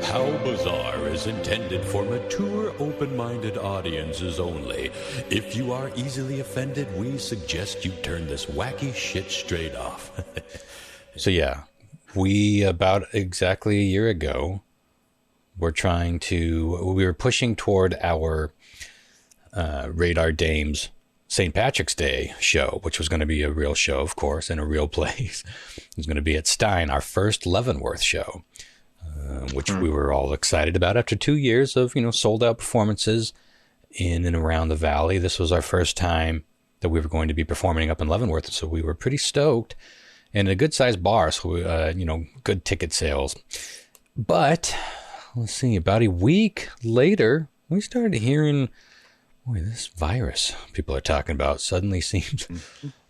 How Bizarre is intended for mature, open-minded audiences only. If you are easily offended, we suggest you turn this wacky shit straight off. So yeah, we about exactly a year ago, we were pushing toward our Radar Dames St. Patrick's Day show, which was going to be a real show, of course, in a real place. It was going to be at Stein, our first Leavenworth show. Which we were all excited about after 2 years of, sold out performances in and around the valley. This was our first time that we were going to be performing up in Leavenworth. So we were pretty stoked, and a good sized bar. So, good ticket sales. But let's see, about a week later, we started hearing, boy, this virus people are talking about suddenly seems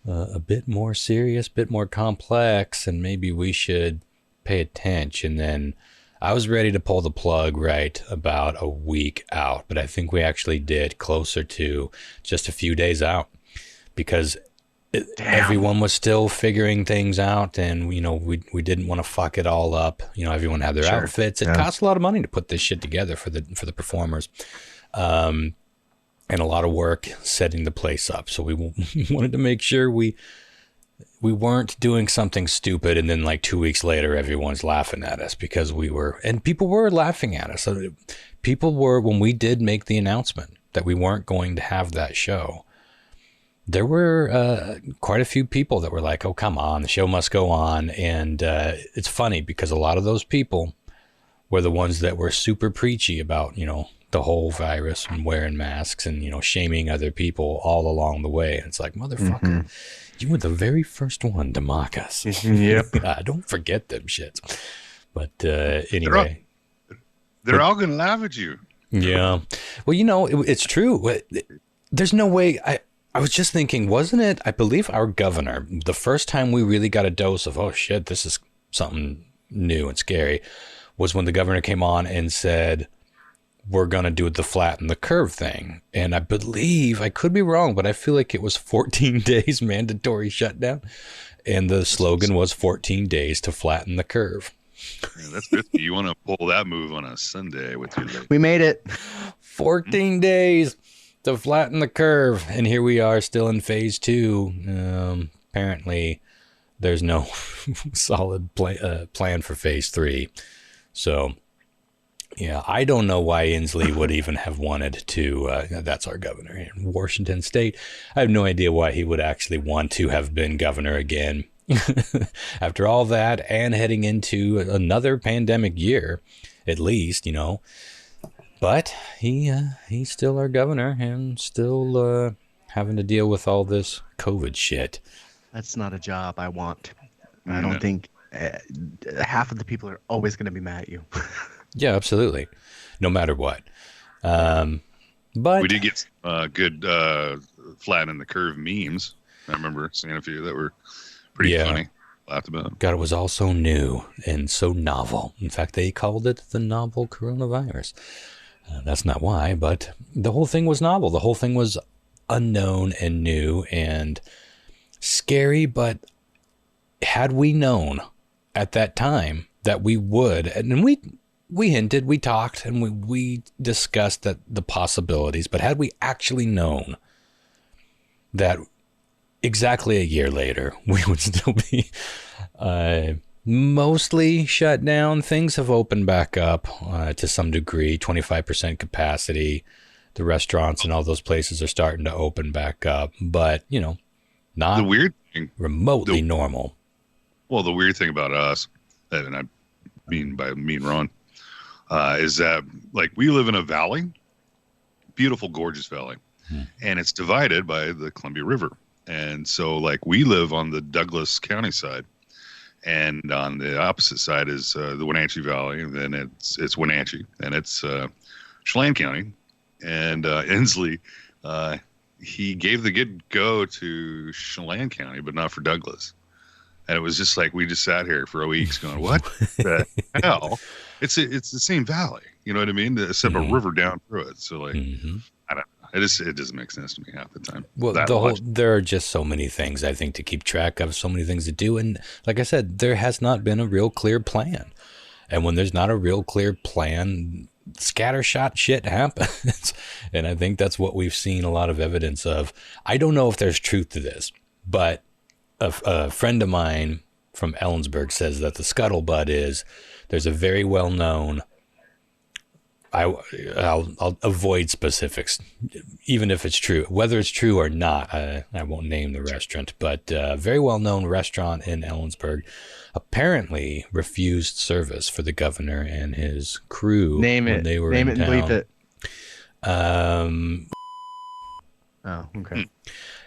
a bit more serious, a bit more complex, and maybe we should pay attention. Then I was ready to pull the plug right about a week out, but I think we actually did closer to just a few days out, because everyone was still figuring things out, and we didn't want to fuck it all up. Everyone had their outfits. It costs a lot of money to put this shit together for the performers, and a lot of work setting the place up. So we wanted to make sure we weren't doing something stupid, and then like 2 weeks later, everyone's laughing at us, because people were laughing at us. So people were, when we did make the announcement that we weren't going to have that show, there were quite a few people that were like, oh, come on, the show must go on. And it's funny, because a lot of those people were the ones that were super preachy about, the whole virus and wearing masks and, shaming other people all along the way. And it's like, motherfucker, you were the very first one to mock us. Yep. Don't forget them shits. But anyway. They're all going to laugh at you. Yeah. Well, it's true. There's no way. I was just thinking, wasn't it, I believe our governor, the first time we really got a dose of, oh shit, this is something new and scary, was when the governor came on and said, we're going to do the flatten the curve thing. And I believe, I could be wrong, but I feel like it was 14 days mandatory shutdown. And the slogan was 14 days to flatten the curve. Yeah, that's risky. You want to pull that move on a Sunday with your lady. We made it. 14 days to flatten the curve. And here we are still in phase 2. Apparently, there's no solid plan for phase 3. So... yeah, I don't know why Inslee would even have wanted to, that's our governor in Washington State. I have no idea why he would actually want to have been governor again after all that, and heading into another pandemic year, at least, But he's still our governor, and still having to deal with all this COVID shit. That's not a job I want. I don't think half of the people are always going to be mad at you. Yeah, absolutely. No matter what. But we did get good flatten the curve memes. I remember seeing a few that were pretty funny. Laughed about. God, it was all so new and so novel. In fact, they called it the novel coronavirus. That's not why, but the whole thing was novel. The whole thing was unknown and new and scary. But had we known at that time that we would, and we hinted, we talked, and we discussed the possibilities, but had we actually known that exactly a year later we would still be mostly shut down, things have opened back up to some degree, 25% capacity. The restaurants and all those places are starting to open back up, but, not the weird thing, remotely normal. Well, the weird thing about us, and I mean by me and Ron, is that like we live in a valley, beautiful, gorgeous valley, and it's divided by the Columbia River. And so like we live on the Douglas County side, and on the opposite side is the Wenatchee Valley, and then it's Wenatchee, and it's Chelan County. And Inslee, he gave the good go to Chelan County, but not for Douglas. And it was just like, we just sat here for weeks going, what the hell? It's the same valley. You know what I mean? Except a river down through it. So like, I don't know. It doesn't make sense to me half the time. Well, there are just so many things, I think, to keep track of, so many things to do. And like I said, there has not been a real clear plan. And when there's not a real clear plan, scattershot shit happens. And I think that's what we've seen a lot of evidence of. I don't know if there's truth to this, but a friend of mine from Ellensburg says that the scuttlebutt is there's a very well-known, I'll avoid specifics, even if it's true. Whether it's true or not, I won't name the restaurant, but a very well-known restaurant in Ellensburg apparently refused service for the governor and his crew when they were in town. Name it and bleep it. Oh, okay.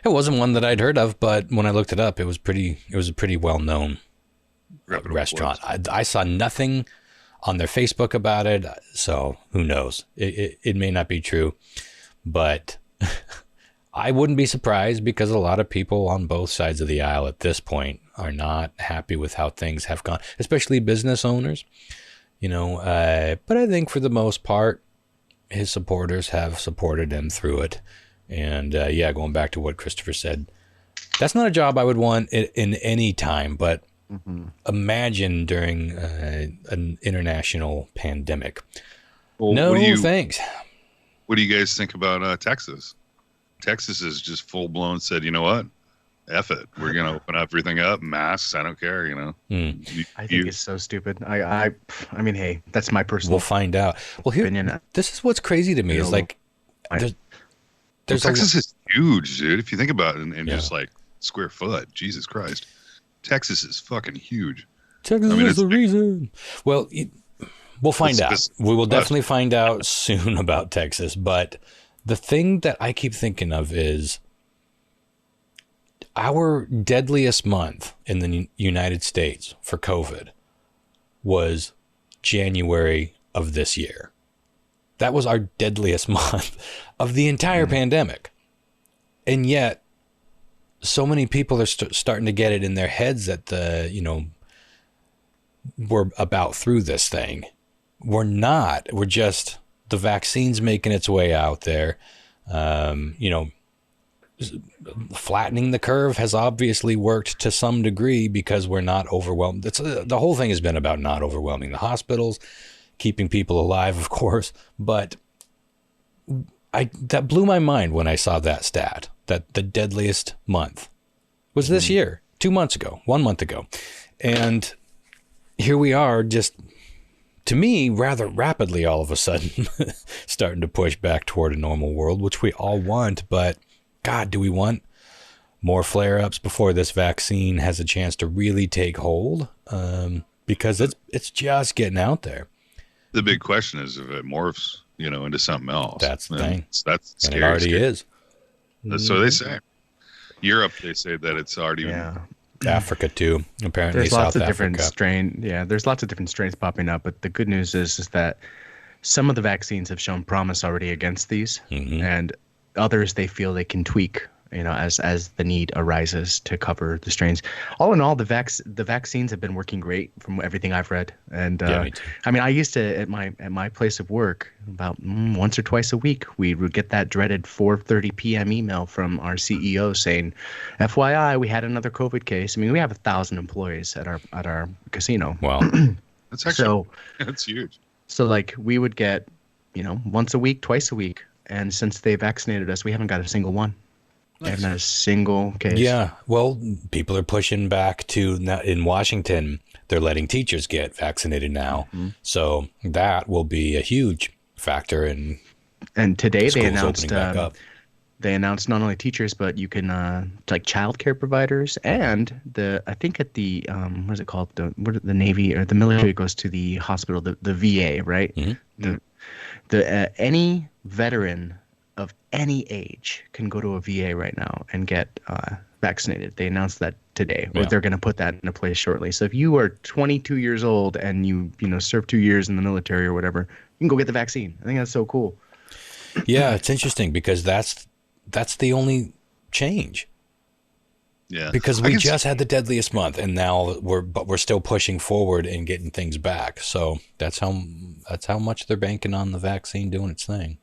It wasn't one that I'd heard of, but when I looked it up, it was a pretty well-known restaurant. I saw nothing on their Facebook about it, so who knows? It may not be true, but I wouldn't be surprised because a lot of people on both sides of the aisle at this point are not happy with how things have gone, especially business owners, but I think for the most part, his supporters have supported him through it. And going back to what Christopher said, that's not a job I would want in any time, but imagine during an international pandemic. Well, thanks. What do you guys think about Texas? Texas has just full blown said, you know what? F it. We're going to open everything up. Masks. I don't care. I think it's so stupid. I mean, hey, that's my personal. We'll find out. Well, here, this is what's crazy to me is like, Texas is huge, dude. If you think about it, and just like square foot, Jesus Christ, Texas is fucking huge. Texas is the reason. Well, we'll find out. We will definitely find out soon about Texas. But the thing that I keep thinking of is our deadliest month in the United States for COVID was January of this year. That was our deadliest month of the entire pandemic. And yet, so many people are starting to get it in their heads that we're about through this thing. We're not. We're just, the vaccine's making its way out there. Flattening the curve has obviously worked to some degree because we're not overwhelmed. The whole thing has been about not overwhelming the hospitals, keeping people alive, of course, but that blew my mind when I saw that stat, that the deadliest month was this year, 2 months ago, 1 month ago. And here we are, just, to me, rather rapidly all of a sudden, starting to push back toward a normal world, which we all want, but God, do we want more flare-ups before this vaccine has a chance to really take hold? Because it's just getting out there. The big question is if it morphs, into something else. That's the thing. That's scary. And it already is. So they say. Europe, they say that it's already. Yeah. Africa too. Apparently, there's lots South of different Africa. There's lots of different strains popping up. But the good news is that some of the vaccines have shown promise already against these, and others they feel they can tweak. As the need arises to cover the strains. All in all, the vaccines have been working great from everything I've read. And me too. I mean, I used to at my place of work about once or twice a week we would get that dreaded 4:30 p.m. email from our CEO saying, "FYI, we had another COVID case." I mean, we have 1,000 employees at our casino. Wow, that's actually that's huge. So like we would get once a week, twice a week, and since they vaccinated us, we haven't got a single one. Nice. And a single case. Yeah. Well, people are pushing back to in Washington. They're letting teachers get vaccinated now. So that will be a huge factor in. And today they announced not only teachers, but you can like childcare providers and I think at the what is it called, the Navy or the military goes to the hospital, the VA, right? Any veteran of any age can go to a VA right now and get vaccinated. They announced that today, or they're going to put that into place shortly. So if you are 22 years old and you served 2 years in the military or whatever, you can go get the vaccine. I think that's so cool. Yeah, it's interesting because that's the only change. Yeah, because we just had the deadliest month, and now we're still pushing forward and getting things back. So that's how much they're banking on the vaccine doing its thing.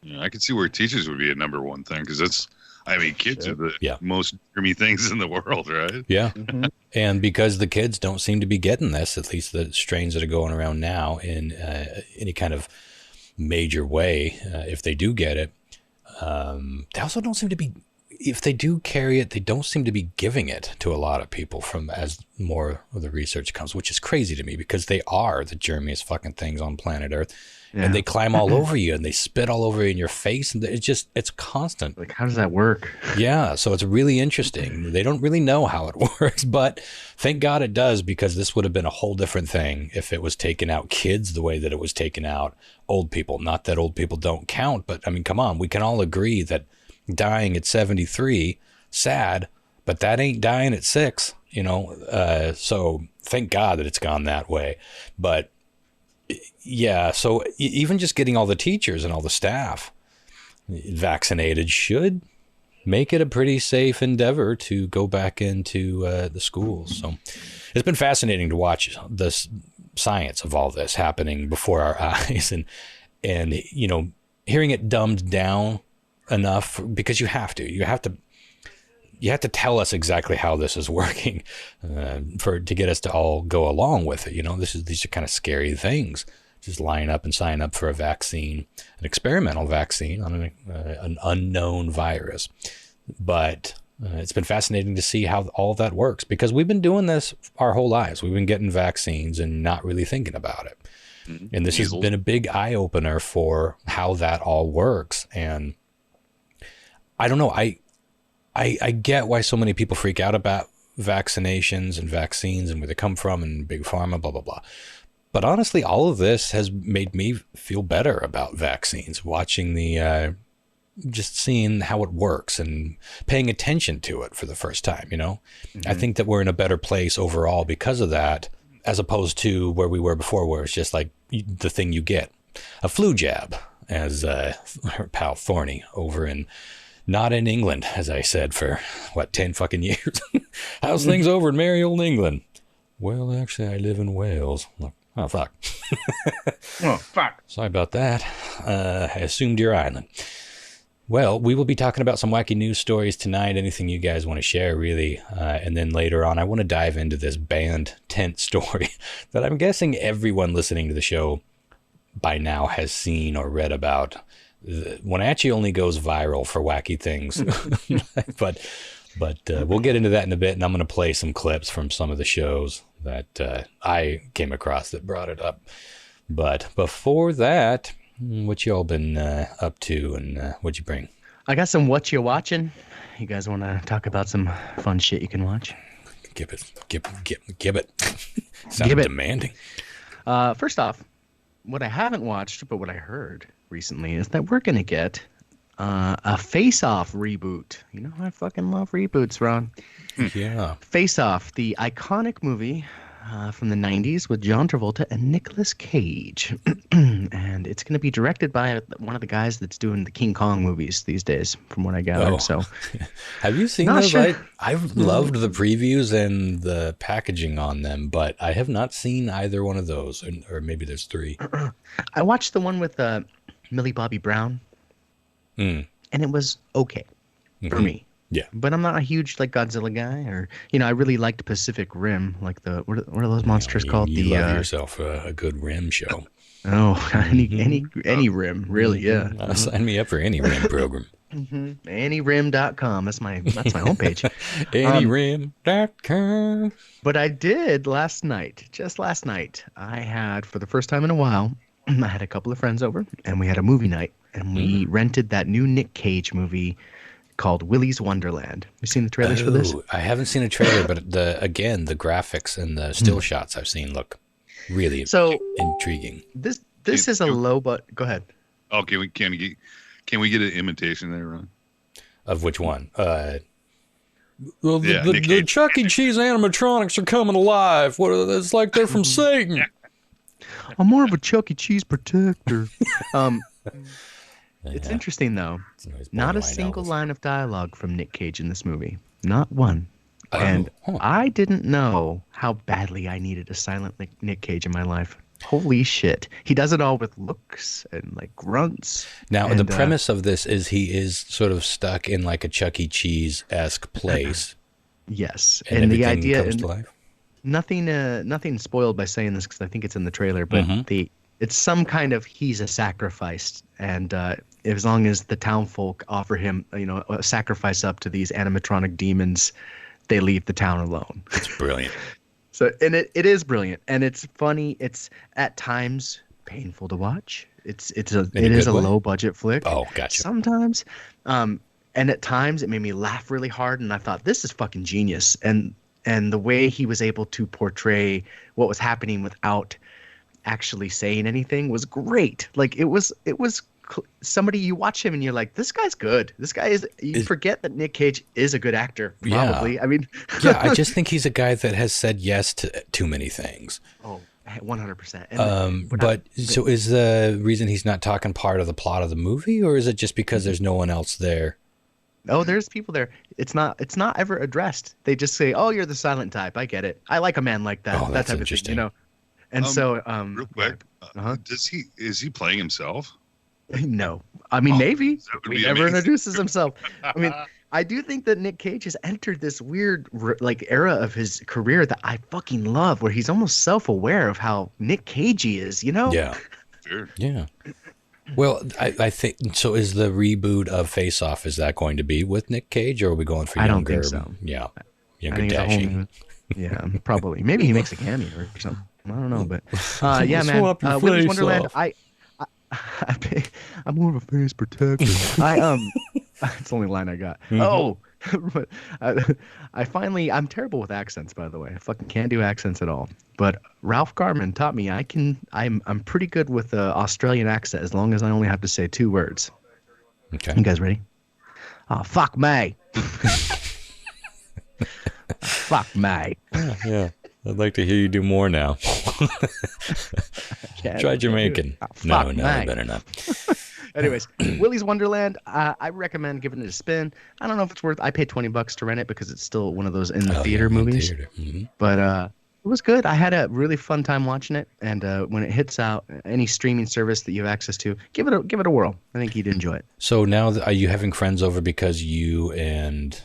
Yeah, I could see where teachers would be a number one thing because I mean, kids are the most germy things in the world, right? Yeah. And because the kids don't seem to be getting this, at least the strains that are going around now in any kind of major way, if they do get it, they also don't seem to be, if they do carry it, they don't seem to be giving it to a lot of people from as more of the research comes, which is crazy to me because they are the germiest fucking things on planet Earth. Yeah. And they climb all over you and they spit all over you in your face. And it's constant. Like, how does that work? Yeah. So it's really interesting. They don't really know how it works, but thank God it does, because this would have been a whole different thing if it was taking out kids the way that it was taking out old people. Not that old people don't count, but I mean, come on, we can all agree that dying at 73, sad, but that ain't dying at 6, you know? So thank God that it's gone that way. But yeah, so even just getting all the teachers and all the staff vaccinated should make it a pretty safe endeavor to go back into the schools. So it's been fascinating to watch the science of all this happening before our eyes, and you know, hearing it dumbed down enough, because you have to tell us exactly how this is working to get us to all go along with it. You know, these are kind of scary things. Just line up and sign up for a vaccine, an experimental vaccine on an unknown virus. But it's been fascinating to see how all of that works, because we've been doing this our whole lives. We've been getting vaccines and not really thinking about it. And this has been a big eye opener for how that all works. And I don't know. I get why so many people freak out about vaccinations and vaccines and where they come from and big pharma, blah, blah, blah. But honestly, all of this has made me feel better about vaccines, watching just seeing how it works and paying attention to it for the first time, you know? I think that we're in a better place overall because of that, as opposed to where we were before, where it's just like the thing you get, a flu jab, as our pal Thorny over not in England, as I said, for 10 fucking years. How's things over in merry old England? Well, actually, I live in Wales. Look, oh, fuck. Oh, fuck. Sorry about that. I assumed your island. Well, we will be talking about some wacky news stories tonight. Anything you guys want to share, really. And then later on, I want to dive into this band tent story that I'm guessing everyone listening to the show by now has seen or read about. Wenatchee only goes viral for wacky things. but we'll get into that in a bit, and I'm going to play some clips from some of the shows that I came across that brought it up. But before that, what y'all been up to, and what'd you bring? I got some what you watching. You guys want to talk about some fun shit you can watch? Give it. Sounds demanding. First off, what I haven't watched, but what I heard recently is that we're going to get a Face Off reboot. You know, I fucking love reboots, Ron. Yeah. Face Off, the iconic movie from the 90s with John Travolta and Nicolas Cage. And it's going to be directed by one of the guys that's doing the King Kong movies these days, from what I gather. So, have you seen those? Sure. I've loved the previews and the packaging on them, but I have not seen either one of those, or maybe there's 3. I watched the one with Millie Bobby Brown, and it was okay for me. Yeah, but I'm not a huge Godzilla guy, or I really liked Pacific Rim, what are those monsters called? You love yourself a good Rim show. Oh, any Rim, really? Yeah, sign me up for any Rim program. Anyrim.com. That's my homepage. Anyrim.com. But I did just last night. I had, for the first time in a while, I had a couple of friends over, and we had a movie night, and we rented that new Nick Cage movie called Willy's Wonderland. You seen the trailers for this? I haven't seen a trailer, but the graphics and the still shots I've seen look really intriguing. This is a low, but go ahead. Oh, can we get an imitation there, Ron? Of which one? The Chuck E. Cheese animatronics are coming alive. It's like they're from Satan. I'm more of a Chuck E. Cheese protector. It's interesting, though. Not a single line of dialogue from Nick Cage in this movie. Not one. I didn't know how badly I needed a silent Nick Cage in my life. Holy shit. He does it all with looks and like grunts. Now, and, the premise of this is he is sort of stuck in like a Chuck E. Cheese-esque place. Yes. And the everything idea comes to life. nothing spoiled by saying this because I think it's in the trailer, but it's some kind of he's a sacrifice, and as long as the townfolk offer him, a sacrifice up to these animatronic demons, they leave the town alone. It's brilliant. So, and it is brilliant, and it's funny. It's at times painful to watch. It is a low budget flick. Oh, gotcha. Sometimes, and at times it made me laugh really hard, and I thought this is fucking genius. And the way he was able to portray what was happening without actually saying anything was great. Like it was somebody, you watch him and you're like, this guy's good. This guy you forget that Nick Cage is a good actor. Probably. Yeah. I mean, yeah, I just think he's a guy that has said yes to too many things. Oh, 100%. But so is the reason he's not talking part of the plot of the movie, or is it just because there's no one else there? Oh, there's people there. It's not ever addressed. They just say, "Oh, you're the silent type. I get it. I like a man like that." Oh, that that's type interesting. of thing, And so, real quick, is he playing himself? No, I mean maybe he never introduces himself. I mean, I do think that Nick Cage has entered this weird like era of his career that I fucking love, where he's almost self-aware of how Nick Cagey is. Yeah, Sure. Yeah. Well, I think so. Is the reboot of Face Off, is that going to be with Nick Cage, or are we going for younger? I don't think so. Yeah, I younger think Dashy. Yeah, probably. Maybe he makes a cameo or something. I don't know, but yeah, man. Willy's Wonderland. I'm more of a face protector. It's the only line I got. Oh, but I'm terrible with accents, by the way. I fucking can't do accents at all. But Ralph Garman taught me I'm pretty good with the Australian accent as long as I only have to say 2 words. Okay. You guys ready? Oh, fuck me. Fuck me. Yeah. I'd like to hear you do more now. Try Jamaican. Oh, no, me. better not. Anyways, Willy's Wonderland, I recommend giving it a spin. I don't know if it's worth. I paid $20 to rent it because it's still one of those in the theater movies. Mm-hmm. But it was good. I had a really fun time watching it. And when it hits out, any streaming service that you have access to, give it a whirl. I think you'd enjoy it. So now, are you having friends over because you and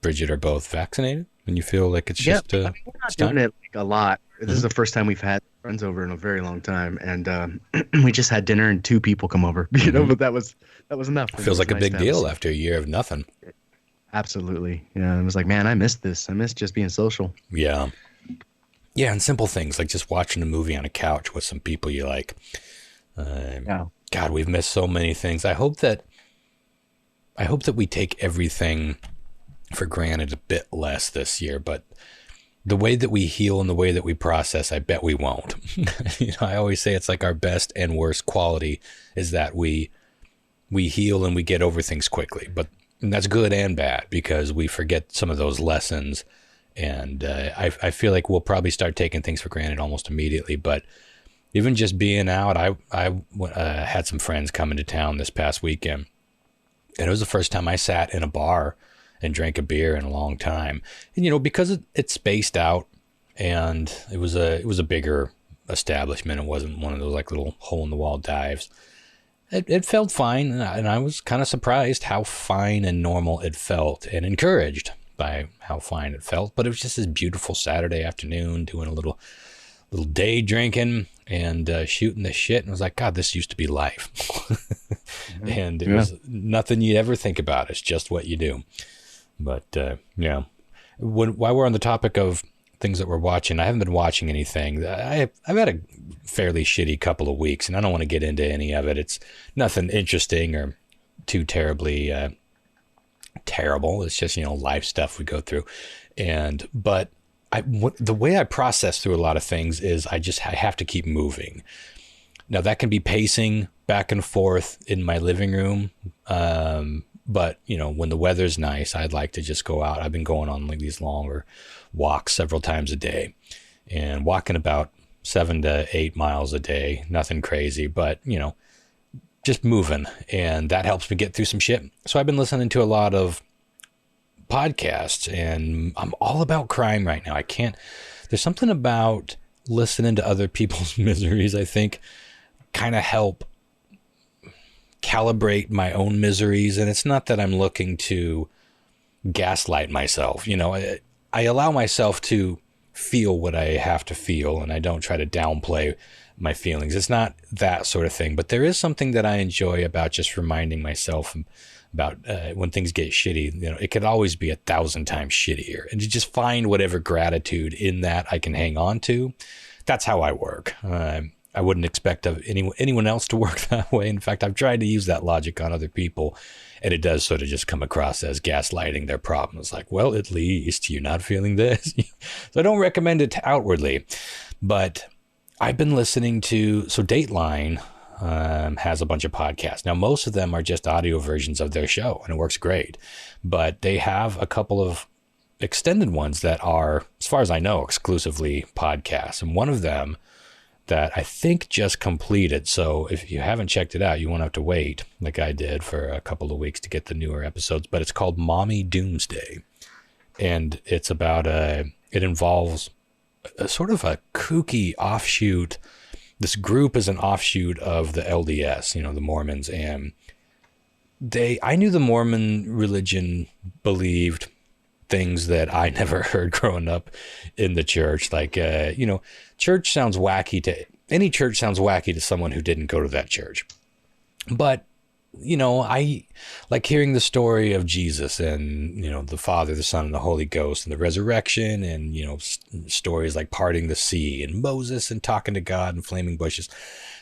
Bridget are both vaccinated, and you feel like it's just we're not doing it like a lot. This is the first time we've had friends over in a very long time, and we just had dinner and 2 people come over. But that was enough. It feels like a big deal after a year of nothing. Absolutely. Yeah, I was like, man, I missed this. I miss just being social. Yeah. Yeah, and simple things like just watching a movie on a couch with some people you like. God, we've missed so many things. I hope that we take everything for granted a bit less this year, but the way that we heal and the way that we process, I bet we won't. I always say it's like our best and worst quality is that we heal and we get over things quickly, but that's good and bad because we forget some of those lessons. And I feel like we'll probably start taking things for granted almost immediately. But even just being out, I had some friends come into town this past weekend, and it was the first time I sat in a bar and drank a beer in a long time. And, because it's spaced out and it was a bigger establishment. It wasn't one of those like little hole in the wall dives. It felt fine. And I was kind of surprised how fine and normal it felt and encouraged by how fine it felt. But it was just this beautiful Saturday afternoon doing a little day drinking and shooting the shit. And I was like, God, this used to be life. And it was nothing you'd ever think about. It's just what you do. But, yeah, while we're on the topic of things that we're watching, I haven't been watching anything. I've had a fairly shitty couple of weeks, and I don't want to get into any of it. It's nothing interesting or too terribly terrible. It's just, life stuff we go through. But the way I process through a lot of things is I have to keep moving. Now, that can be pacing back and forth in my living room. But, when the weather's nice, I'd like to just go out. I've been going on like these longer walks several times a day and walking about 7 to 8 miles a day. Nothing crazy, but, just moving. And that helps me get through some shit. So I've been listening to a lot of podcasts, and I'm all about crime right now. There's something about listening to other people's miseries, I think, kind of help calibrate my own miseries. And it's not that I'm looking to gaslight myself. You know, I allow myself to feel what I have to feel, and I don't try to downplay my feelings. It's not that sort of thing, but there is something that I enjoy about just reminding myself about when things get shitty. You know, it could always be 1,000 times shittier, and to just find whatever gratitude in that I can hang on to. That's how I work. I wouldn't expect of anyone else to work that way. In fact, I've tried to use that logic on other people, and it does sort of just come across as gaslighting their problems. Like, well, at least you're not feeling this. So I don't recommend it outwardly, but I've been listening to, so Dateline has a bunch of podcasts. Now, most of them are just audio versions of their show, and it works great. But they have a couple of extended ones that are, as far as I know, exclusively podcasts. And one of them that I think just completed, so if you haven't checked it out, you won't have to wait like I did for a couple of weeks to get the newer episodes. But it's called Mommy Doomsday. And it's about it involves a sort of a kooky offshoot. This group is an offshoot of the LDS, you know, the Mormons. And I knew the Mormon religion believed things that I never heard growing up in the church. Like, you know, church sounds wacky to any church sounds wacky to someone who didn't go to that church. But, you know, I like hearing the story of Jesus and, you know, the Father, the Son, and the Holy Ghost and the resurrection, and, you know, stories like parting the sea and Moses and talking to God and flaming bushes.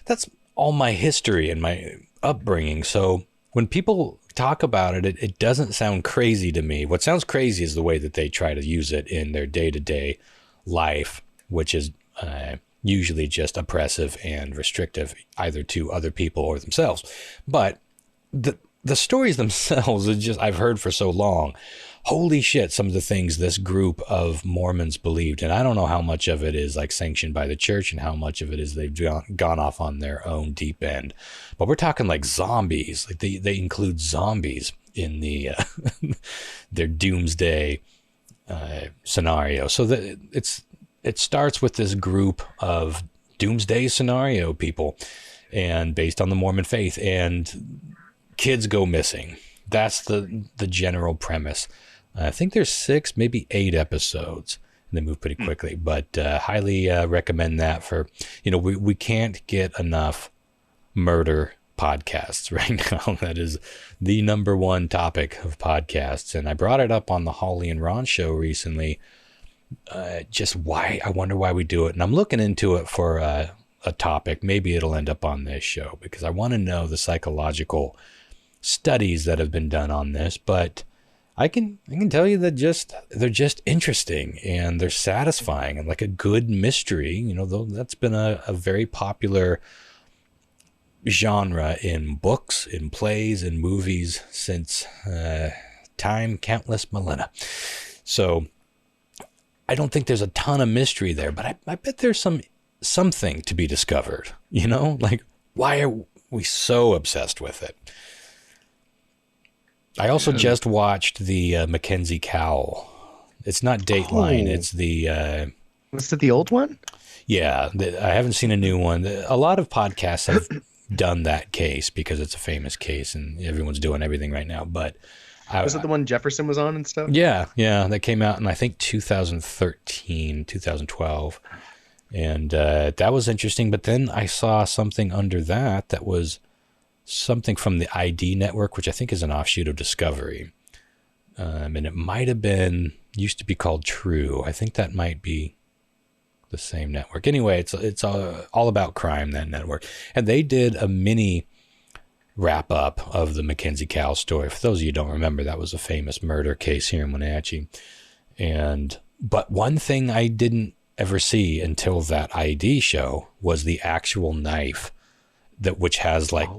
That's all my history and my upbringing. So when people talk about it, it doesn't sound crazy to me. What sounds crazy is the way that they try to use it in their day-to-day life, which is usually just oppressive and restrictive, either to other people or themselves. But the stories themselves are just, I've heard for so long. Holy shit, some of the things this group of Mormons believed. And I don't know how much of it is like sanctioned by the church and how much of it is they've gone off on their own deep end. But we're talking like zombies. Like they include zombies in the their doomsday scenario. So it starts with this group of doomsday scenario people, and based on the Mormon faith, and kids go missing. That's the general premise. I think there's 6, maybe 8 episodes, and they move pretty quickly, but highly recommend that for, you know, we can't get enough murder podcasts right now. That is the number one topic of podcasts. And I brought it up on the Holly and Ron show recently. Just why, I wonder why we do it. And I'm looking into it for a topic. Maybe it'll end up on this show because I want to know the psychological studies that have been done on this. But I can tell you that they're just interesting and they're satisfying and like a good mystery. You know, though that's been a very popular genre in books, in plays, in movies since time, countless millennia. So I don't think there's a ton of mystery there, but I bet there's something to be discovered. You know, like why are we so obsessed with it? I also just watched the Mackenzie Cowell. It's not Dateline. It's the... Was it the old one? Yeah. I haven't seen a new one. A lot of podcasts have done that case because it's a famous case and everyone's doing everything right now. But was it the one Jefferson was on and stuff? Yeah. Yeah. That came out in, I think, 2013, 2012. And that was interesting. But then I saw something under that was something from the ID network, which I think is an offshoot of Discovery. And it might have been, used to be called True. I think that might be the same network. Anyway, it's all about crime, that network. And they did a mini wrap up of the Mackenzie Cowell story. For those of you who don't remember, that was a famous murder case here in Wenatchee. But one thing I didn't ever see until that ID show was the actual knife which has like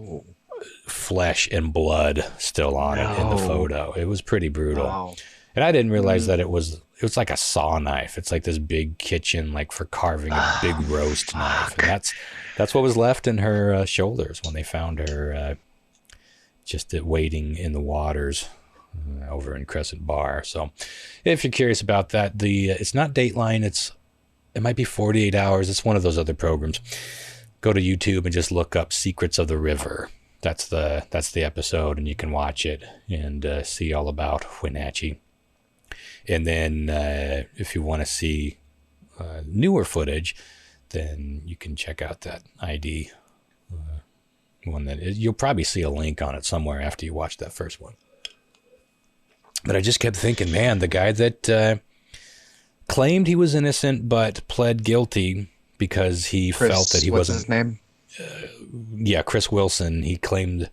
flesh and blood still on it in the photo. It was pretty brutal. Wow. And I didn't realize that it was like a saw knife. It's like this big kitchen, like for carving a big roast knife. And that's what was left in her shoulders when they found her just waiting in the waters over in Crescent Bar. So if you're curious about that, it's not Dateline. it might be 48 Hours. It's one of those other programs. Go to YouTube and just look up Secrets of the River. That's the episode, and you can watch it and see all about Wenatchee. And then if you want to see newer footage, then you can check out that ID one that you'll probably see a link on it somewhere after you watch that first one. But I just kept thinking, man, the guy that claimed he was innocent but pled guilty because he felt that he wasn't. What's his name? Yeah, Chris Wilson. He claimed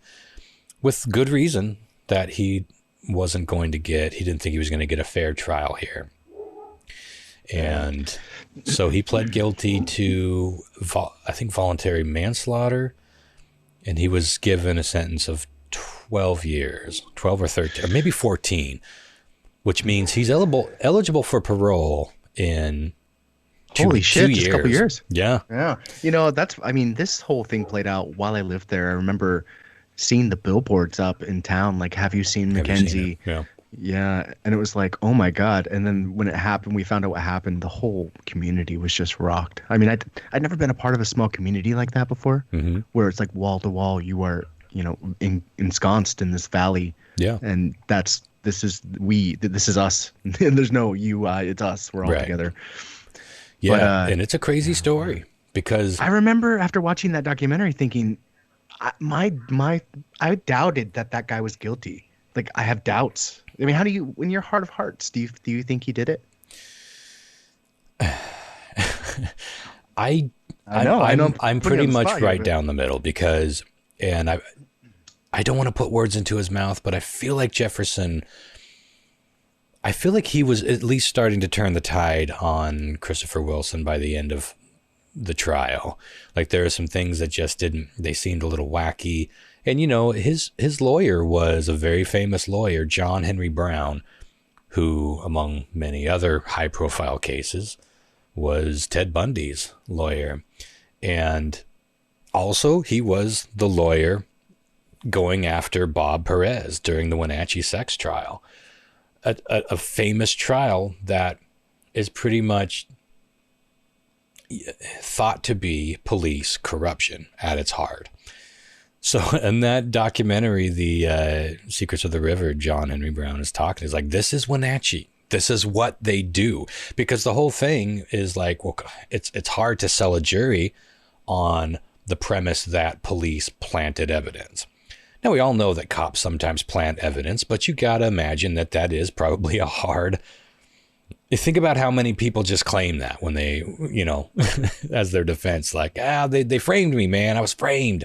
with good reason that he wasn't going to get, he didn't think he was going to get a fair trial here. And so he pled guilty to, I think, voluntary manslaughter. And he was given a sentence of 12 years, 12 or 13, or maybe 14, which means he's eligible for parole in Holy shit, 2 years. Just a couple years. Yeah. Yeah. You know, this whole thing played out while I lived there. I remember seeing the billboards up in town, like, have you seen Mackenzie? Yeah. Yeah. And it was like, oh my God. And then when it happened, we found out what happened. The whole community was just rocked. I mean, I'd never been a part of a small community like that before, where it's like wall to wall. You are, ensconced in this valley. Yeah. And this is us. And there's no you, it's us. We're all together. Yeah. But, and it's a crazy story because I remember after watching that documentary thinking, I doubted that guy was guilty. Like, I have doubts. I mean, how do you, in your heart of hearts, do you think he did it? I know. I'm pretty much right down the middle because, and I don't want to put words into his mouth, but I feel like Jefferson, I feel like he was at least starting to turn the tide on Christopher Wilson by the end of the trial. Like, there are some things that just they seemed a little wacky. And, his lawyer was a very famous lawyer, John Henry Brown, who, among many other high-profile cases, was Ted Bundy's lawyer. And also, he was the lawyer going after Bob Perez during the Wenatchee sex trial. A famous trial that is pretty much thought to be police corruption at its heart. So in that documentary, the Secrets of the River, John Henry Brown is talking. He's like, this is Wenatchee. This is what they do. Because the whole thing is like, well, it's hard to sell a jury on the premise that police planted evidence. Now, we all know that cops sometimes plant evidence, but you got to imagine that is probably a hard. You think about how many people just claim that when they, as their defense, like, they framed me, man. I was framed.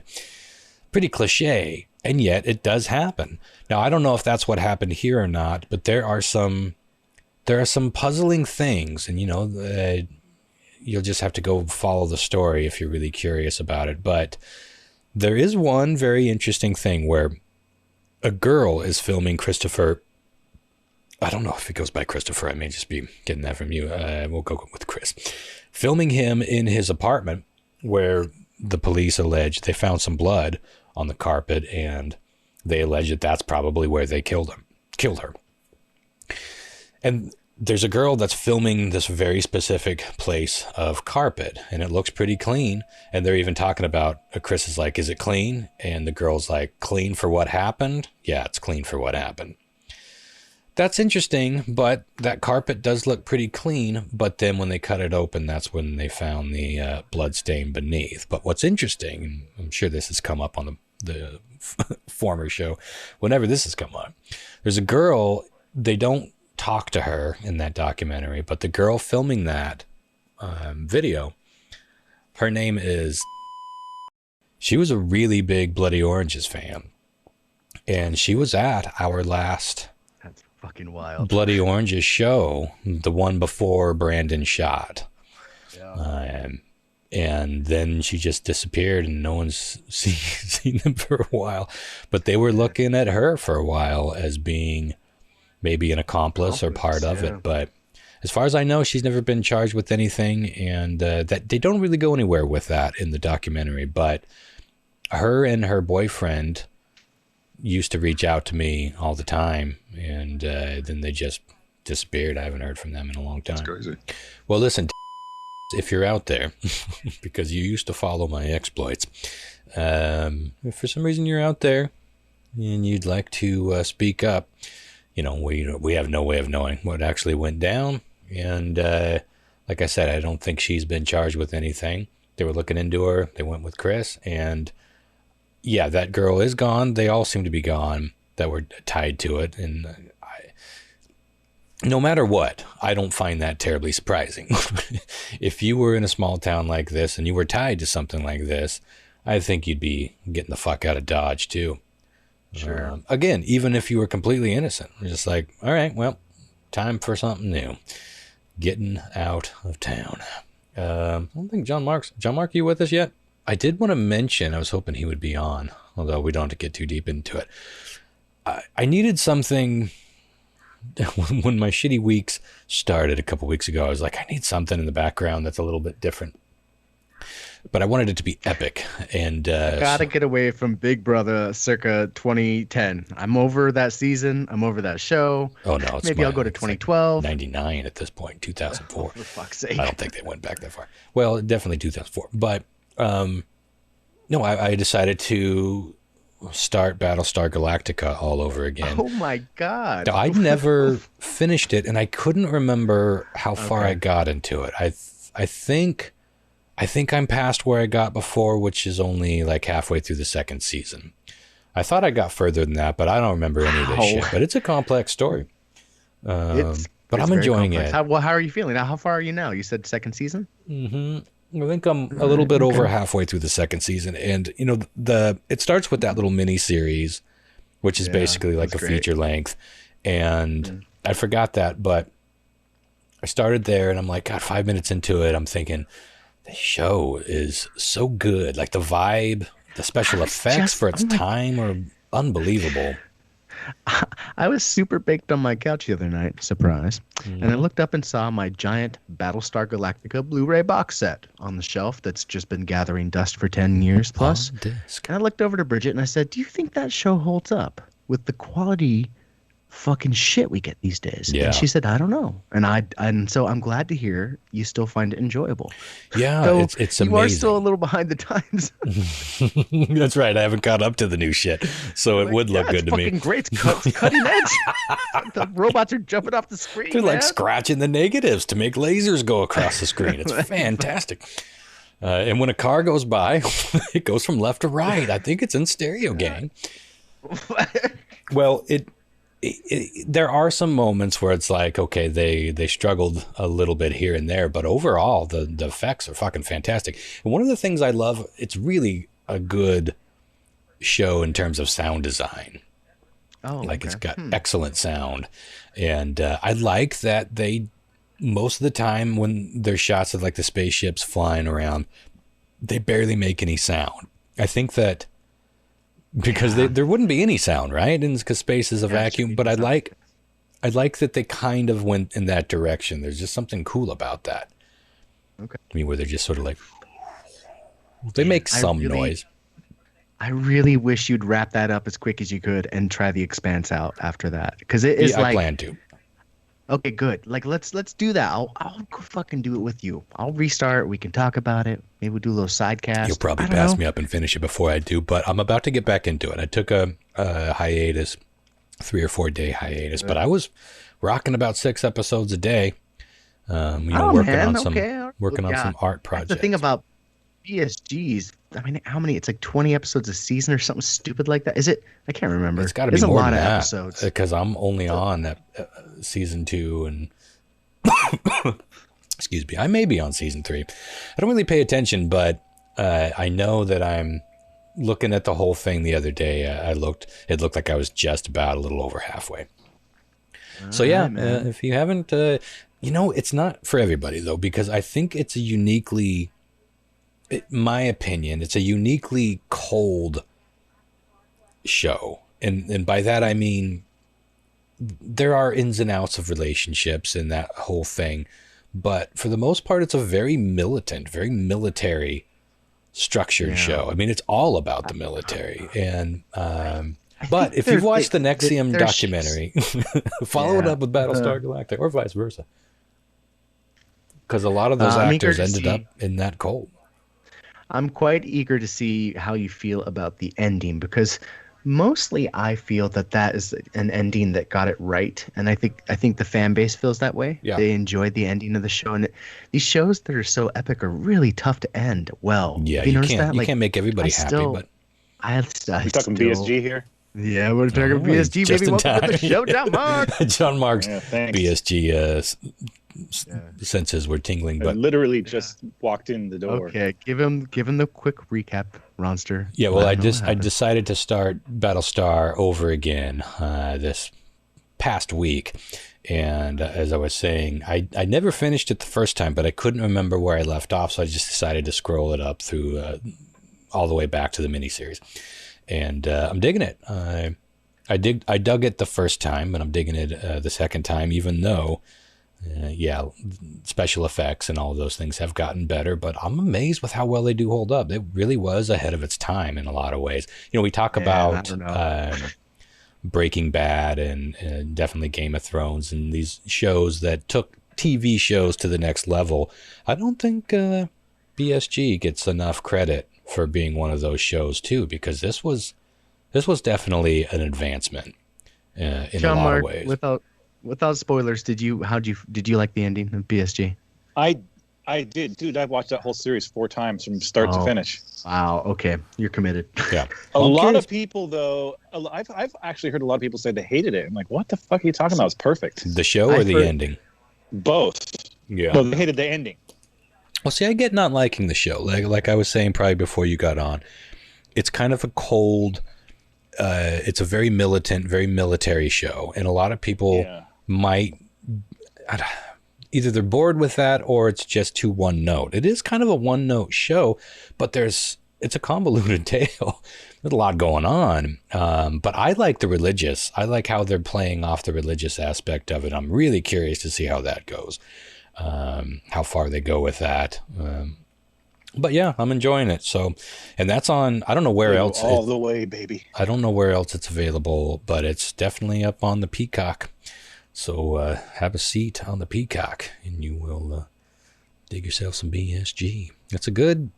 Pretty cliche, and yet it does happen. Now, I don't know if that's what happened here or not, but there are some puzzling things, and you'll just have to go follow the story if you're really curious about it. But there is one very interesting thing where a girl is filming Christopher. I don't know if it goes by Christopher. I may just be getting that from you. We'll go with Chris. Filming him in his apartment where the police allege they found some blood on the carpet, and they allege that that's probably where they killed her. And there's a girl that's filming this very specific place of carpet, and it looks pretty clean. And they're even talking about, Chris is like, is it clean? And the girl's like, clean for what happened? Yeah, it's clean for what happened. That's interesting, but that carpet does look pretty clean. But then when they cut it open, that's when they found the blood stain beneath. But what's interesting, and I'm sure this has come up on the former show, whenever this has come on, there's a girl, they don't talk to her in that documentary, but the girl filming that video, her name is, she was a really big Bloody Oranges fan. And she was at our last fucking wild Bloody Oranges show, the one before Brandon shot. Yeah. And then she just disappeared, and no one's seen them for a while. But they were looking at her for a while as being maybe an accomplice or part of it. But as far as I know, she's never been charged with anything, and that they don't really go anywhere with that in the documentary. But her and her boyfriend used to reach out to me all the time, and then they just disappeared. I haven't heard from them in a long time. That's crazy. Well, listen, if you're out there, because you used to follow my exploits, if for some reason you're out there and you'd like to speak up, we have no way of knowing what actually went down. And like I said, I don't think she's been charged with anything. They were looking into her. They went with Chris. And yeah, that girl is gone. They all seem to be gone that were tied to it. And no matter what, I don't find that terribly surprising. If you were in a small town like this and you were tied to something like this, I think you'd be getting the fuck out of Dodge too. Sure. Again, even if you were completely innocent, you're just like, all right, well, time for something new. Getting out of town. I don't think John Mark, you with us yet? I did want to mention, I was hoping he would be on, although we don't have to get too deep into it. I needed something. When my shitty weeks started a couple weeks ago, I was like, I need something in the background that's a little bit different. But I wanted it to be epic. And gotta get away from Big Brother circa 2010. I'm over that season. I'm over that show. Oh, no. Maybe I'll go to 2012. Like 99 at this point, 2004. Oh, for fuck's sake. I don't think they went back that far. Well, definitely 2004. But no, I decided to start Battlestar Galactica all over again. Oh my God. I never finished it, and I couldn't remember how far I got into it. I think I'm past where I got before, which is only like halfway through the second season. I thought I got further than that, but I don't remember any of this shit. But it's a complex story. But I'm enjoying it. How are you feeling? How far are you now? You said second season? Mm-hmm. I think I'm a little bit over halfway through the second season. And, it starts with that little mini series, which is basically like a feature length. And I forgot that, but I started there and I'm like, God, 5 minutes into it, I'm thinking, the show is so good. Like the vibe, the special effects for its time are unbelievable. I was super baked on my couch the other night, surprise, and I looked up and saw my giant Battlestar Galactica Blu-ray box set on the shelf that's just been gathering dust for 10 years plus. Disc. And I looked over to Bridget and I said, do you think that show holds up with the quality fucking shit we get these days? Yeah. And she said, I don't know. And so I'm glad to hear you still find it enjoyable. Yeah, so it's amazing. You are still a little behind the times. That's right. I haven't caught up to the new shit, so it would look good to me. It's fucking great. It's cutting edge. The robots are jumping off the screen. They're like scratching the negatives to make lasers go across the screen. It's fantastic. And when a car goes by, it goes from left to right. I think it's in stereo, gang. Well, there are some moments where it's like, okay, they struggled a little bit here and there, but overall the effects are fucking fantastic. And one of the things I love, it's really a good show in terms of sound design. Oh, like it's got excellent sound. And I like that most of the time when there's shots of like the spaceships flying around, they barely make any sound. I think that because there wouldn't be any sound, right? And because space is a vacuum. But I like that they kind of went in that direction. There's just something cool about that. Okay. I mean, where they're just sort of like, they make some noise. I really wish you'd wrap that up as quick as you could and try The Expanse out after that. Because it is I plan to. Okay, good. Like, let's do that. I'll go fucking do it with you. I'll restart. We can talk about it. Maybe we'll do a little sidecast. You'll probably pass me up and finish it before I do, but I'm about to get back into it. I took a hiatus, 3 or 4 day hiatus, but I was rocking about 6 episodes a day. Working on some art projects. That's the thing about BSGs. I mean, how many? It's like 20 episodes a season or something stupid like that. Is it? I can't remember. It's got to be more than that. Episodes because I'm only on that season 2 and excuse me. I may be on season 3. I don't really pay attention, but I know that I'm looking at the whole thing the other day. It looked like I was just about a little over halfway. So yeah, if you haven't, it's not for everybody though, because I think it's a uniquely, in my opinion, it's a uniquely cold show. And by that, I mean, there are ins and outs of relationships and that whole thing. But for the most part, it's a very militant, very military structured show. I mean, it's all about the military. And, but if you've watched the Nexium documentary, follow it up with Battlestar Galactica or vice versa. Because a lot of those actors ended see, up in that cold. I'm quite eager to see how you feel about the ending, because mostly I feel that is an ending that got it right, and I think the fan base feels that way. Yeah. They enjoyed the ending of the show, and these shows that are so epic are really tough to end well. Yeah, Have you noticed can't that? you can't make everybody happy, but We're talking BSG here. Yeah, we're talking BSG, just baby. in Welcome to the time. show, John Mark. John Mark's thanks. BSG senses were tingling, I but literally just walked in the door. Okay, give him the quick recap, Ronster. yeah. Well, I decided to start Battlestar over again this past week, and as I was saying, I never finished it the first time, but I couldn't remember where I left off, so I just decided to scroll it up through all the way back to the miniseries, and I'm digging it. I dug it the first time, but I'm digging it the second time, even though. Special effects and all of those things have gotten better, but I'm amazed with how well they do hold up. It really was ahead of its time in a lot of ways. We talk about Breaking Bad and definitely Game of Thrones and these shows that took TV shows to the next level. I don't think BSG gets enough credit for being one of those shows too, because this was definitely an advancement in John a lot Mark, of ways. Without spoilers, did you like the ending of BSG? I did, dude. I watched that whole series 4 times from start to finish. Wow. Okay, you're committed. Yeah. A lot of people, though, I've actually heard a lot of people say they hated it. I'm like, what the fuck are you talking about? It's perfect. The show or the ending? Both. Yeah. Well, they hated the ending. Well, see, I get not liking the show. Like I was saying probably before you got on, it's kind of a cold. It's a very militant, very military show, and a lot of people might either they're bored with that or it's just too one note. It is kind of a one note show, but it's a convoluted tale. There's a lot going on. But I like the religious. I like how they're playing off the religious aspect of it. I'm really curious to see how that goes, how far they go with that. But yeah, I'm enjoying it. So, and that's on, I don't know where else. All the way, baby. I don't know where else it's available, but it's definitely up on the Peacock. So have a seat on the Peacock and you will dig yourself some BSG. It's a good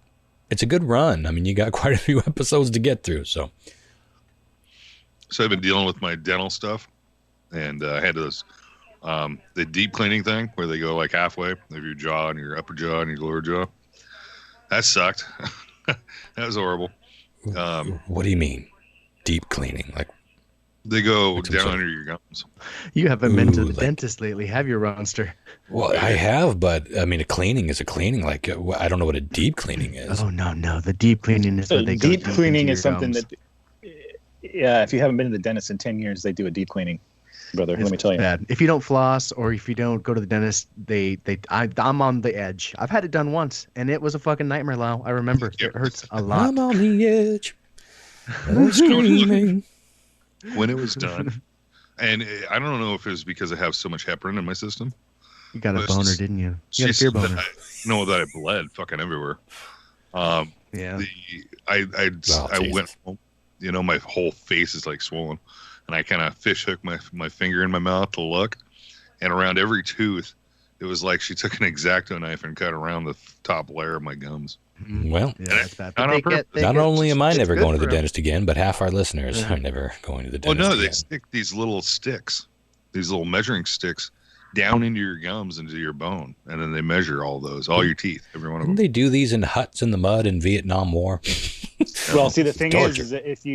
run. I mean, you got quite a few episodes to get through. So I've been dealing with my dental stuff, and I had this the deep cleaning thing where they go like halfway of your jaw and your upper jaw and your lower jaw. That sucked. That was horrible. What do you mean? Deep cleaning? Like they go down under your gums. You haven't been to the dentist lately, have you, Ronster? Well, I have, but I mean, a cleaning is a cleaning. Like I don't know what a deep cleaning is. Oh no, the deep cleaning is what they go deep cleaning is something gums. if you haven't been to the dentist in 10 years, they do a deep cleaning, brother. Let me tell you. Bad. If you don't floss or if you don't go to the dentist, I'm on the edge. I've had it done once, and it was a fucking nightmare, Lau. I remember. It hurts a lot. I'm on the edge. I'm screaming. When it was done, and I don't know if it was because I have so much heparin in my system. You got a boner, didn't you? You got a beer boner. That I bled fucking everywhere. Yeah. I went home, my whole face is like swollen, and I kind of fish hooked my finger in my mouth to look, and around every tooth, it was like she took an X-Acto knife and cut around the top layer of my gums. Well, that's bad. Not only am I never going to the dentist again, but half our listeners are never going to the dentist again. They stick these little sticks, these little measuring sticks, down into your gums, into your bone, and then they measure all your teeth, every one of them. Didn't they do these in huts in the mud in Vietnam War? Well, see, the thing is that if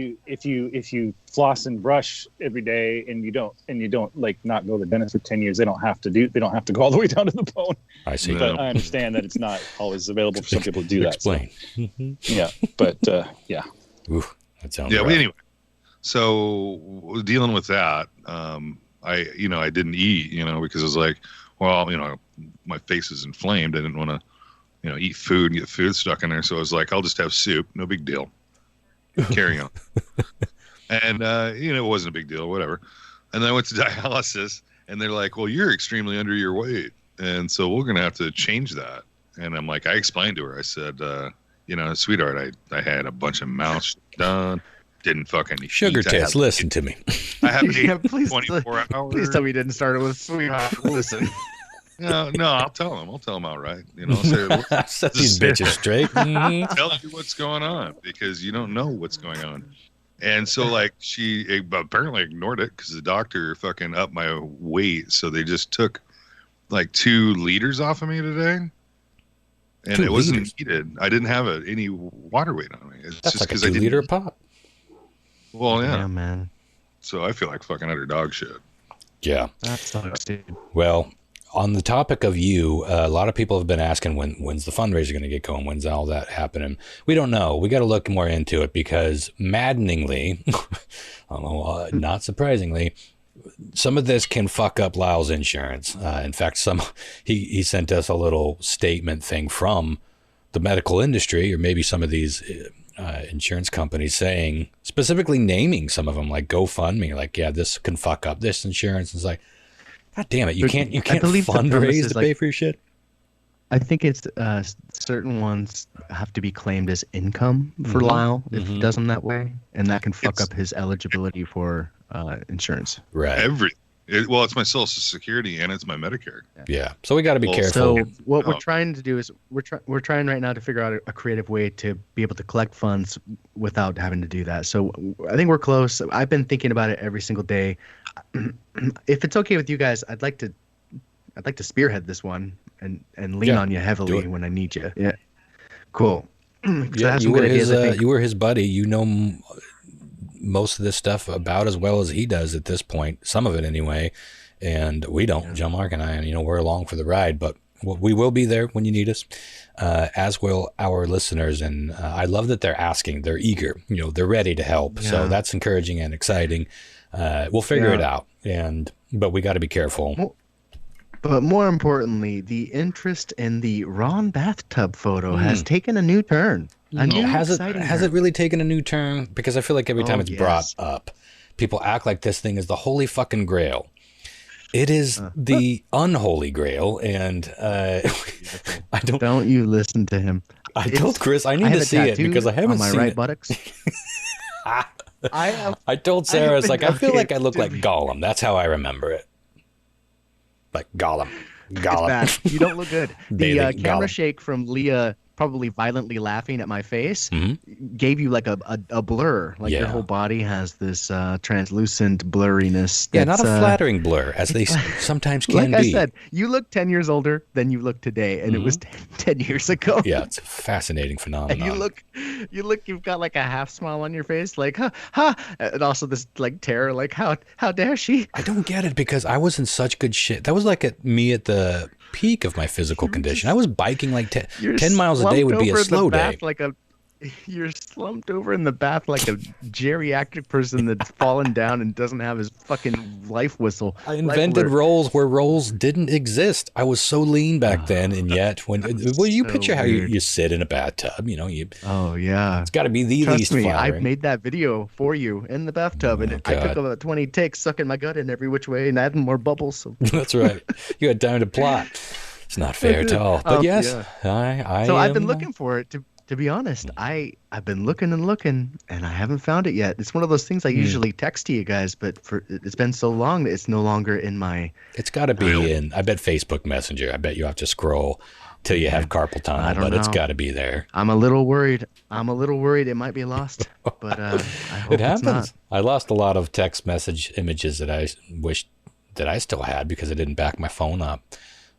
you floss and brush every day and you don't like not go to the dentist for 10 years, they don't have to go all the way down to the bone. I see. But I understand that it's not always available for some people to do that. Explain. So. Yeah, but yeah. Ooh, that sounds rough. But anyway, so dealing with that, I didn't eat, because I was like, well, my face is inflamed. I didn't want to, eat food and get food stuck in there. So I was like, I'll just have soup. No big deal. Carry on. And, it wasn't a big deal, whatever. And then I went to dialysis and they're like, well, you're extremely under your weight. And so we're going to have to change that. And I'm like, I explained to her, I said, sweetheart, I had a bunch of mouth done. Didn't fucking sugar test. Listen to me. I haven't eaten 24 hours. Please tell me you didn't start it with sweetheart. Listen. No, I'll tell him. I'll tell him outright. You know, say, set these bitches straight. Mm-hmm. Tell you what's going on because you don't know what's going on. And so, like, she apparently ignored it because the doctor fucking upped my weight. So they just took like 2 liters off of me today. And it wasn't heated. I didn't have any water weight on me. It's That's just like a because 2 liter pop. Well, yeah, man. So I feel like fucking utter dog shit. Yeah. That sucks, dude. Well, on the topic of you, a lot of people have been asking when's the fundraiser going to get going? When's all that happening? We don't know. We got to look more into it because maddeningly, not surprisingly, some of this can fuck up Lyle's insurance. In fact, he sent us a little statement thing from the medical industry, or maybe some of these insurance companies saying, specifically naming some of them, like GoFundMe, like, yeah, this can fuck up this insurance. It's like, God damn it, you can't fundraise to pay for your shit. I think it's certain ones have to be claimed as income for Lyle if he does them that way, and that can fuck up his eligibility for insurance. Right. Well, it's my Social Security and it's my Medicare. Yeah. So we got to be careful. So what we're trying to do is we're trying right now to figure out a creative way to be able to collect funds without having to do that. So I think we're close. I've been thinking about it every single day. If it's okay with you guys, I'd like to spearhead this one and lean on you heavily when I need you. Yeah. Cool. Yeah, you were his buddy. You know most of this stuff about as well as he does at this point, some of it anyway, and we don't. John Mark and I, we're along for the ride, but we will be there when you need us, as will our listeners, and I love that they're asking, they're eager, they're ready to help, so that's encouraging and exciting. We'll figure it out, but we got to be careful. But more importantly, the interest in the Ron bathtub photo has taken a new turn. Has it really taken a new turn? Because I feel like every time it's brought up, people act like this thing is the holy fucking grail. It is the unholy grail, and I don't. Don't you listen to him? I told Chris I need to see it because I haven't seen it. On my right buttocks. I told Sarah, it's like, I feel like I look like Gollum. That's how I remember it. Like Gollum. It's bad. You don't look good. The camera Gollum. shake from Leah probably violently laughing at my face gave you like a blur. Like your whole body has this translucent blurriness. Yeah, not a flattering blur, as they sometimes can like be. Like I said, you look 10 years older than you look today, and it was 10 years ago. Yeah, it's a fascinating phenomenon. And you've got like a half smile on your face, like, and also this like terror, like, how dare she? I don't get it because I was in such good shit. That was like me at the peak of my physical condition. I was biking like 10 miles a day would be a slow day. You're slumped over in the bath like a geriatric person that's fallen down and doesn't have his fucking life whistle. I invented rolls where rolls didn't exist. I was so lean back then, and yet you picture how you sit in a bathtub. It's got to be the Trust least me, flattering. I made that video for you in the bathtub, and I took about 20 takes sucking my gut in every which way and adding more bubbles. So. That's right. You had time to plot. It's not fair at all. But yes, I've been looking for it to be honest. I've been looking and looking, and I haven't found it yet. It's one of those things I usually text to you guys, but it's been so long that it's no longer in my. It's got to be in. I bet Facebook Messenger. I bet you have to scroll till you have carpal tunnel, but it's got to be there. I'm a little worried. It might be lost, but I hope it happens. It's not. I lost a lot of text message images that I wish that I still had because I didn't back my phone up.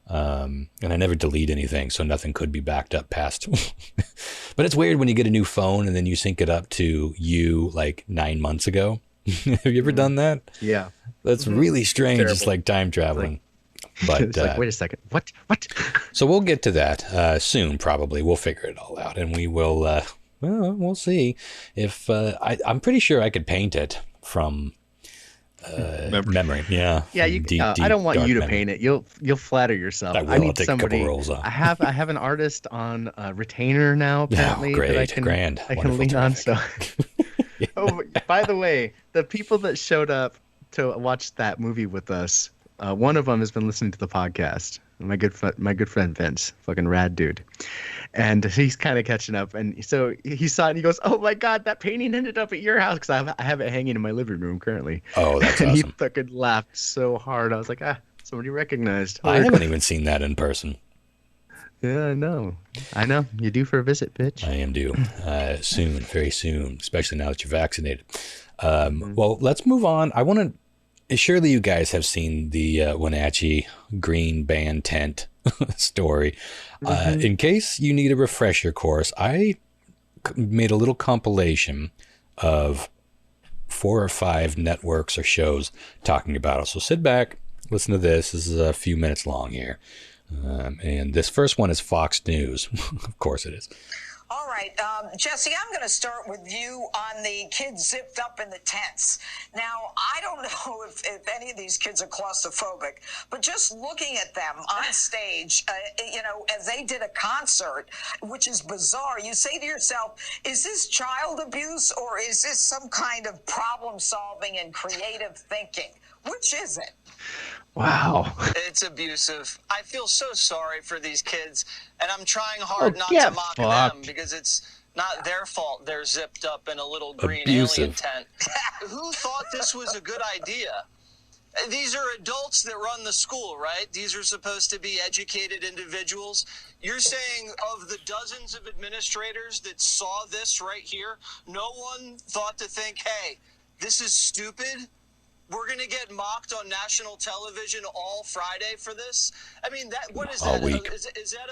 And I never delete anything, so nothing could be backed up past. But it's weird when you get a new phone and then you sync it up to you like 9 months ago. Have you ever done that? Yeah. That's really strange. Terrible. It's like time traveling. But it's like, wait a second. What? So we'll get to that soon, probably. We'll figure it all out, and we will. We'll see. If I'm pretty sure I could paint it from. Memory. Yeah. Deep, I don't want you to paint it. You'll flatter yourself. I need somebody. I have an artist on retainer now. Apparently, great, that I can Wonderful, lean on. terrific. So, oh, by the way, the people that showed up to watch that movie with us, one of them has been listening to the podcast. My good friend Vince, fucking rad dude, and he's kind of catching up. And so he saw it and he goes, "Oh my god, that painting ended up at your house," because I have it hanging in my living room currently. Oh, that's and awesome. He fucking laughed so hard. I was like, Somebody recognized. I haven't even seen that in person. Yeah, I know. You're due for a visit, bitch. I am due soon, very soon, especially now that you're vaccinated. Well, let's move on. I want to. Surely you guys have seen the Wenatchee Green Band tent story. In case you need a refresher course, I made a little compilation of 4 or 5 networks or shows talking about it. So sit back, listen to this. This is a few minutes long here. And this first one is Fox News. Of course it is. All right, Jesse, I'm going to start with you on the kids zipped up in the tents. Now, I don't know if any of these kids are claustrophobic, but just looking at them on stage, as they did a concert, which is bizarre, you say to yourself, is this child abuse or is this some kind of problem solving and creative thinking? Which is it? Wow. It's abusive. I feel so sorry for these kids, and I'm trying hard not to mock them because it's not their fault they're zipped up in a little green alien tent. Who thought this was a good idea? These are adults that run the school, right? These are supposed to be educated individuals. You're saying of the dozens of administrators that saw this right here, no one thought to think, hey, this is stupid? We're going to get mocked on national television all Friday for this. I mean, what is that? Is that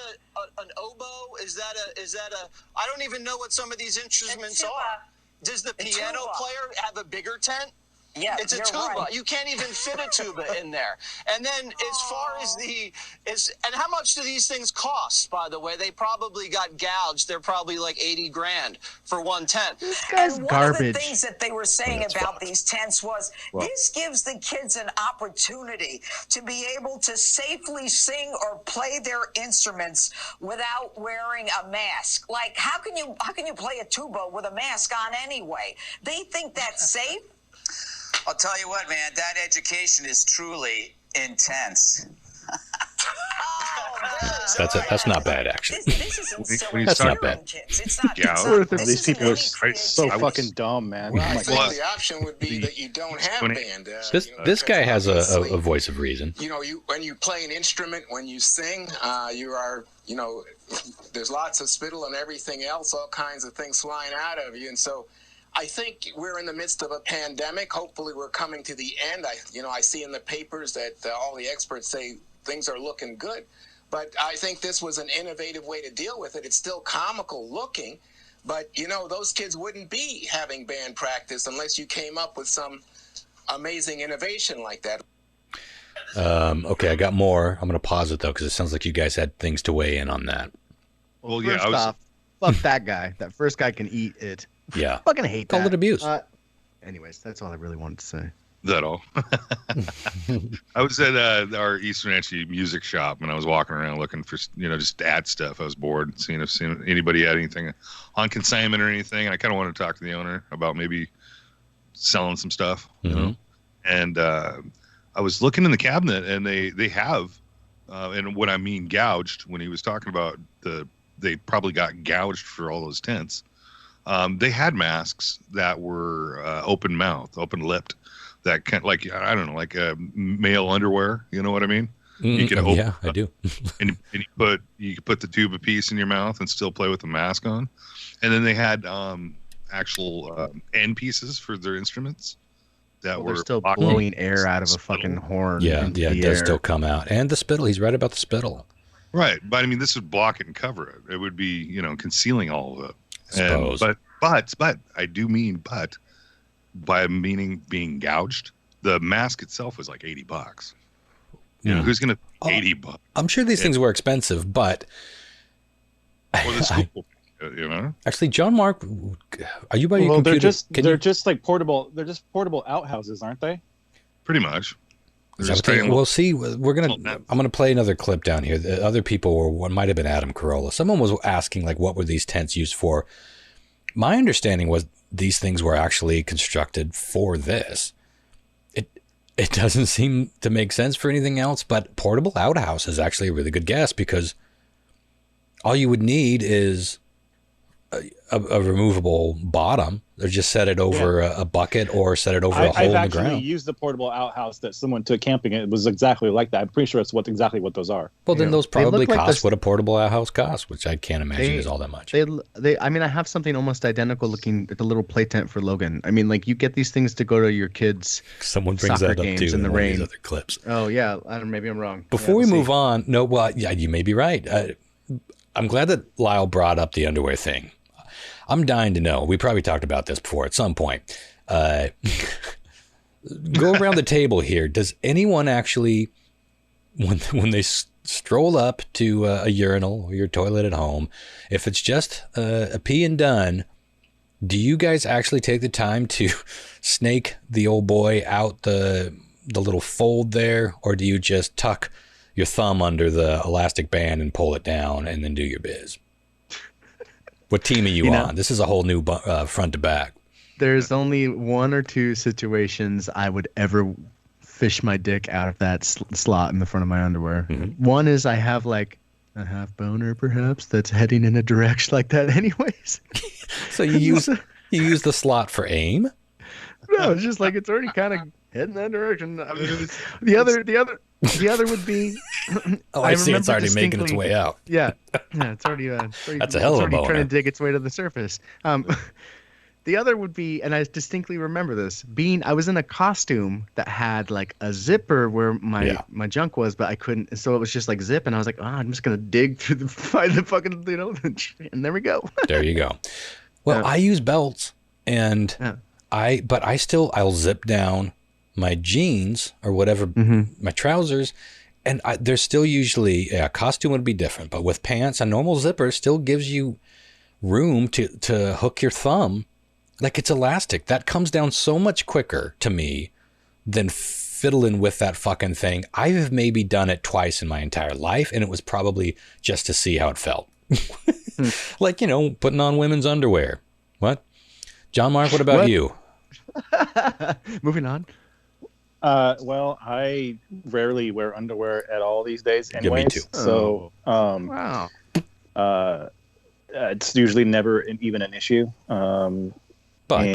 an oboe? Is that a? I don't even know what some of these instruments are. Does the piano player have a bigger tent? Yeah, it's a tuba. Right. You can't even fit a tuba in there. And then as far as and how much do these things cost, by the way? They probably got gouged. They're probably like $80,000 for one tent. This guy's and garbage. One of the things that they were saying about these tents was this gives the kids an opportunity to be able to safely sing or play their instruments without wearing a mask. Like, how can you play a tuba with a mask on anyway? They think that's safe. I'll tell you what, man, that education is truly intense. That's not bad, actually. This isn't silly. That's not bad. It's not. These people are so fucking dumb, man. Well, I think the option would be that you don't have band. This guy has a voice of reason. When you play an instrument, when you sing, you are, there's lots of spittle and everything else, all kinds of things flying out of you, and so. I think we're in the midst of a pandemic. Hopefully we're coming to the end. I see in the papers that all the experts say things are looking good. But I think this was an innovative way to deal with it. It's still comical looking, but, those kids wouldn't be having band practice unless you came up with some amazing innovation like that. Okay, I got more. I'm going to pause it, though, because it sounds like you guys had things to weigh in on that. Well, yeah, first off, fuck that guy. That first guy can eat it. Yeah. Fucking hate that. Call it abuse. Anyways, that's all I really wanted to say. Is that all? I was at our East Wenatchee music shop and I was walking around looking for, just ad stuff. I was bored, seeing if anybody had anything on consignment or anything. And I kind of wanted to talk to the owner about maybe selling some stuff, And I was looking in the cabinet and they have, and what I mean gouged, when he was talking about they probably got gouged for all those tents. They had masks that were open mouth, open lipped, that kind of like, I don't know, like male underwear. You know what I mean? You can open, I do. and you could put the tuba piece in your mouth and still play with the mask on. And then they had actual end pieces for their instruments that were still blowing air out of a fucking horn. Yeah, it does still come out. And the spittle. He's right about the spittle. Right, but I mean, this would block it and cover it. It would be, concealing all of it. Suppose. But I do mean by meaning being gouged, the mask itself was like $80. Who's gonna $80? I'm sure these things were expensive, but or the school, Actually, John Mark, are you by your computer? They're just like portable. They're just portable outhouses, aren't they? Pretty much. We'll see. I'm gonna play another clip down here. The other people were, what might have been Adam Carolla. Someone was asking, like, what were these tents used for? My understanding was these things were actually constructed for this. It doesn't seem to make sense for anything else, but portable outhouse is actually a really good guess, because all you would need is a removable bottom, or just set it over a bucket or set it over a hole in the ground. I've actually used the portable outhouse that someone took camping. It was exactly like that. I'm pretty sure it's exactly what those are. Well, then those probably cost what a portable outhouse costs, which I can't imagine is all that much. I mean, I have something almost identical looking at the little play tent for Logan. I mean, like you get these things to go to your kids' Someone brings soccer that up games too in the rain. Other clips. Oh yeah, maybe I'm wrong. Before we move on, you may be right. I'm glad that Lyle brought up the underwear thing. I'm dying to know. We probably talked about this before at some point. Go around the table here. Does anyone actually, when they stroll up to a urinal or your toilet at home, if it's just a pee and done, do you guys actually take the time to snake the old boy out the little fold there, or do you just tuck your thumb under the elastic band and pull it down and then do your biz? What team are you on? This is a whole new front to back. There's only one or two situations I would ever fish my dick out of that slot in the front of my underwear. Mm-hmm. One is I have like a half boner, perhaps, that's heading in a direction like that anyways. So you use the slot for aim? No, it's just like it's already kind of heading that direction. I mean, the other would be. I see. It's already making its way out. Yeah, it's already. That's a hell of a boner. Trying to dig its way to the surface. The other would be, and I distinctly remember this, I was in a costume that had like a zipper where my junk was, but I couldn't. So it was just like zip, and I was like, I'm just gonna dig through find the fucking, and there we go. There you go. Well, I use belts, and I'll zip down my jeans or whatever, my trousers, and there's still usually a costume would be different, but with pants, a normal zipper still gives you room to hook your thumb. Like it's elastic. That comes down so much quicker to me than fiddling with that fucking thing. I've maybe done it twice in my entire life, and it was probably just to see how it felt. Like, putting on women's underwear. What? John Mark, what about you? Moving on. Well, I rarely wear underwear at all these days anyways. Yeah, me too. So, wow. It's usually never even an issue. But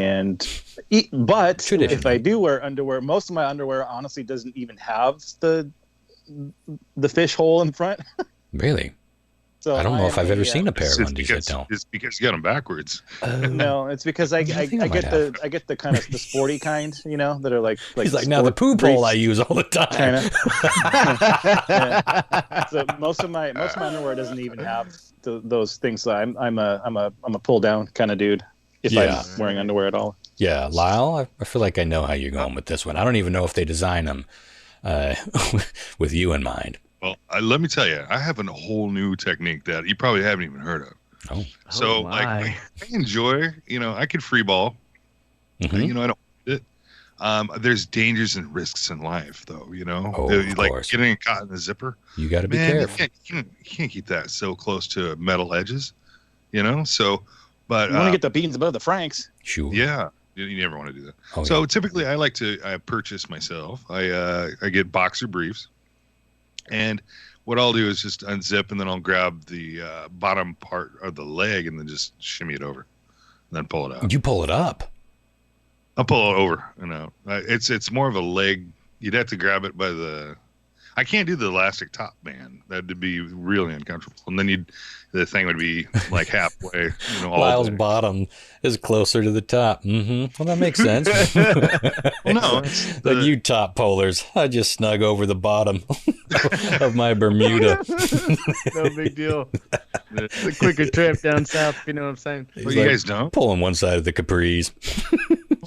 if I do wear underwear, most of my underwear honestly doesn't even have the fish hole in front. Really? So I don't know if I've ever seen a pair of undies that don't. It's because you got them backwards. No, it's because I get the kind of the sporty kind, that are like he's like, now the poop hole I use all the time. Yeah. So most of my underwear doesn't even have those things. So I'm a pull down kind of dude if I'm wearing underwear at all. Yeah, Lyle, I feel like I know how you're going with this one. I don't even know if they design them with you in mind. Well, let me tell you, I have a whole new technique that you probably haven't even heard of. Oh. So, I enjoy, I could free ball. Mm-hmm. I don't it. There's dangers and risks in life, though, of course. Getting caught in the zipper. You got to be careful. You can't keep that so close to metal edges, so, but. You want to get the beans above the franks. Sure. Yeah. You never want to do that. So typically I like to purchase myself. I get boxer briefs. And what I'll do is just unzip, and then I'll grab the bottom part of the leg and then just shimmy it over, and then pull it out. You pull it up? I'll pull it over. It's more of a leg. You'd have to grab it by the. I can't do the elastic top band. That'd be really uncomfortable. And then the thing would be like halfway. Lyle's bottom is closer to the top. Mm-hmm. Well, that makes sense. Well, no, like you top pullers, I just snug over the bottom of my Bermuda. No big deal. It's a quicker trip down south. You know what I'm saying? Well, you guys don't pulling one side of the capris.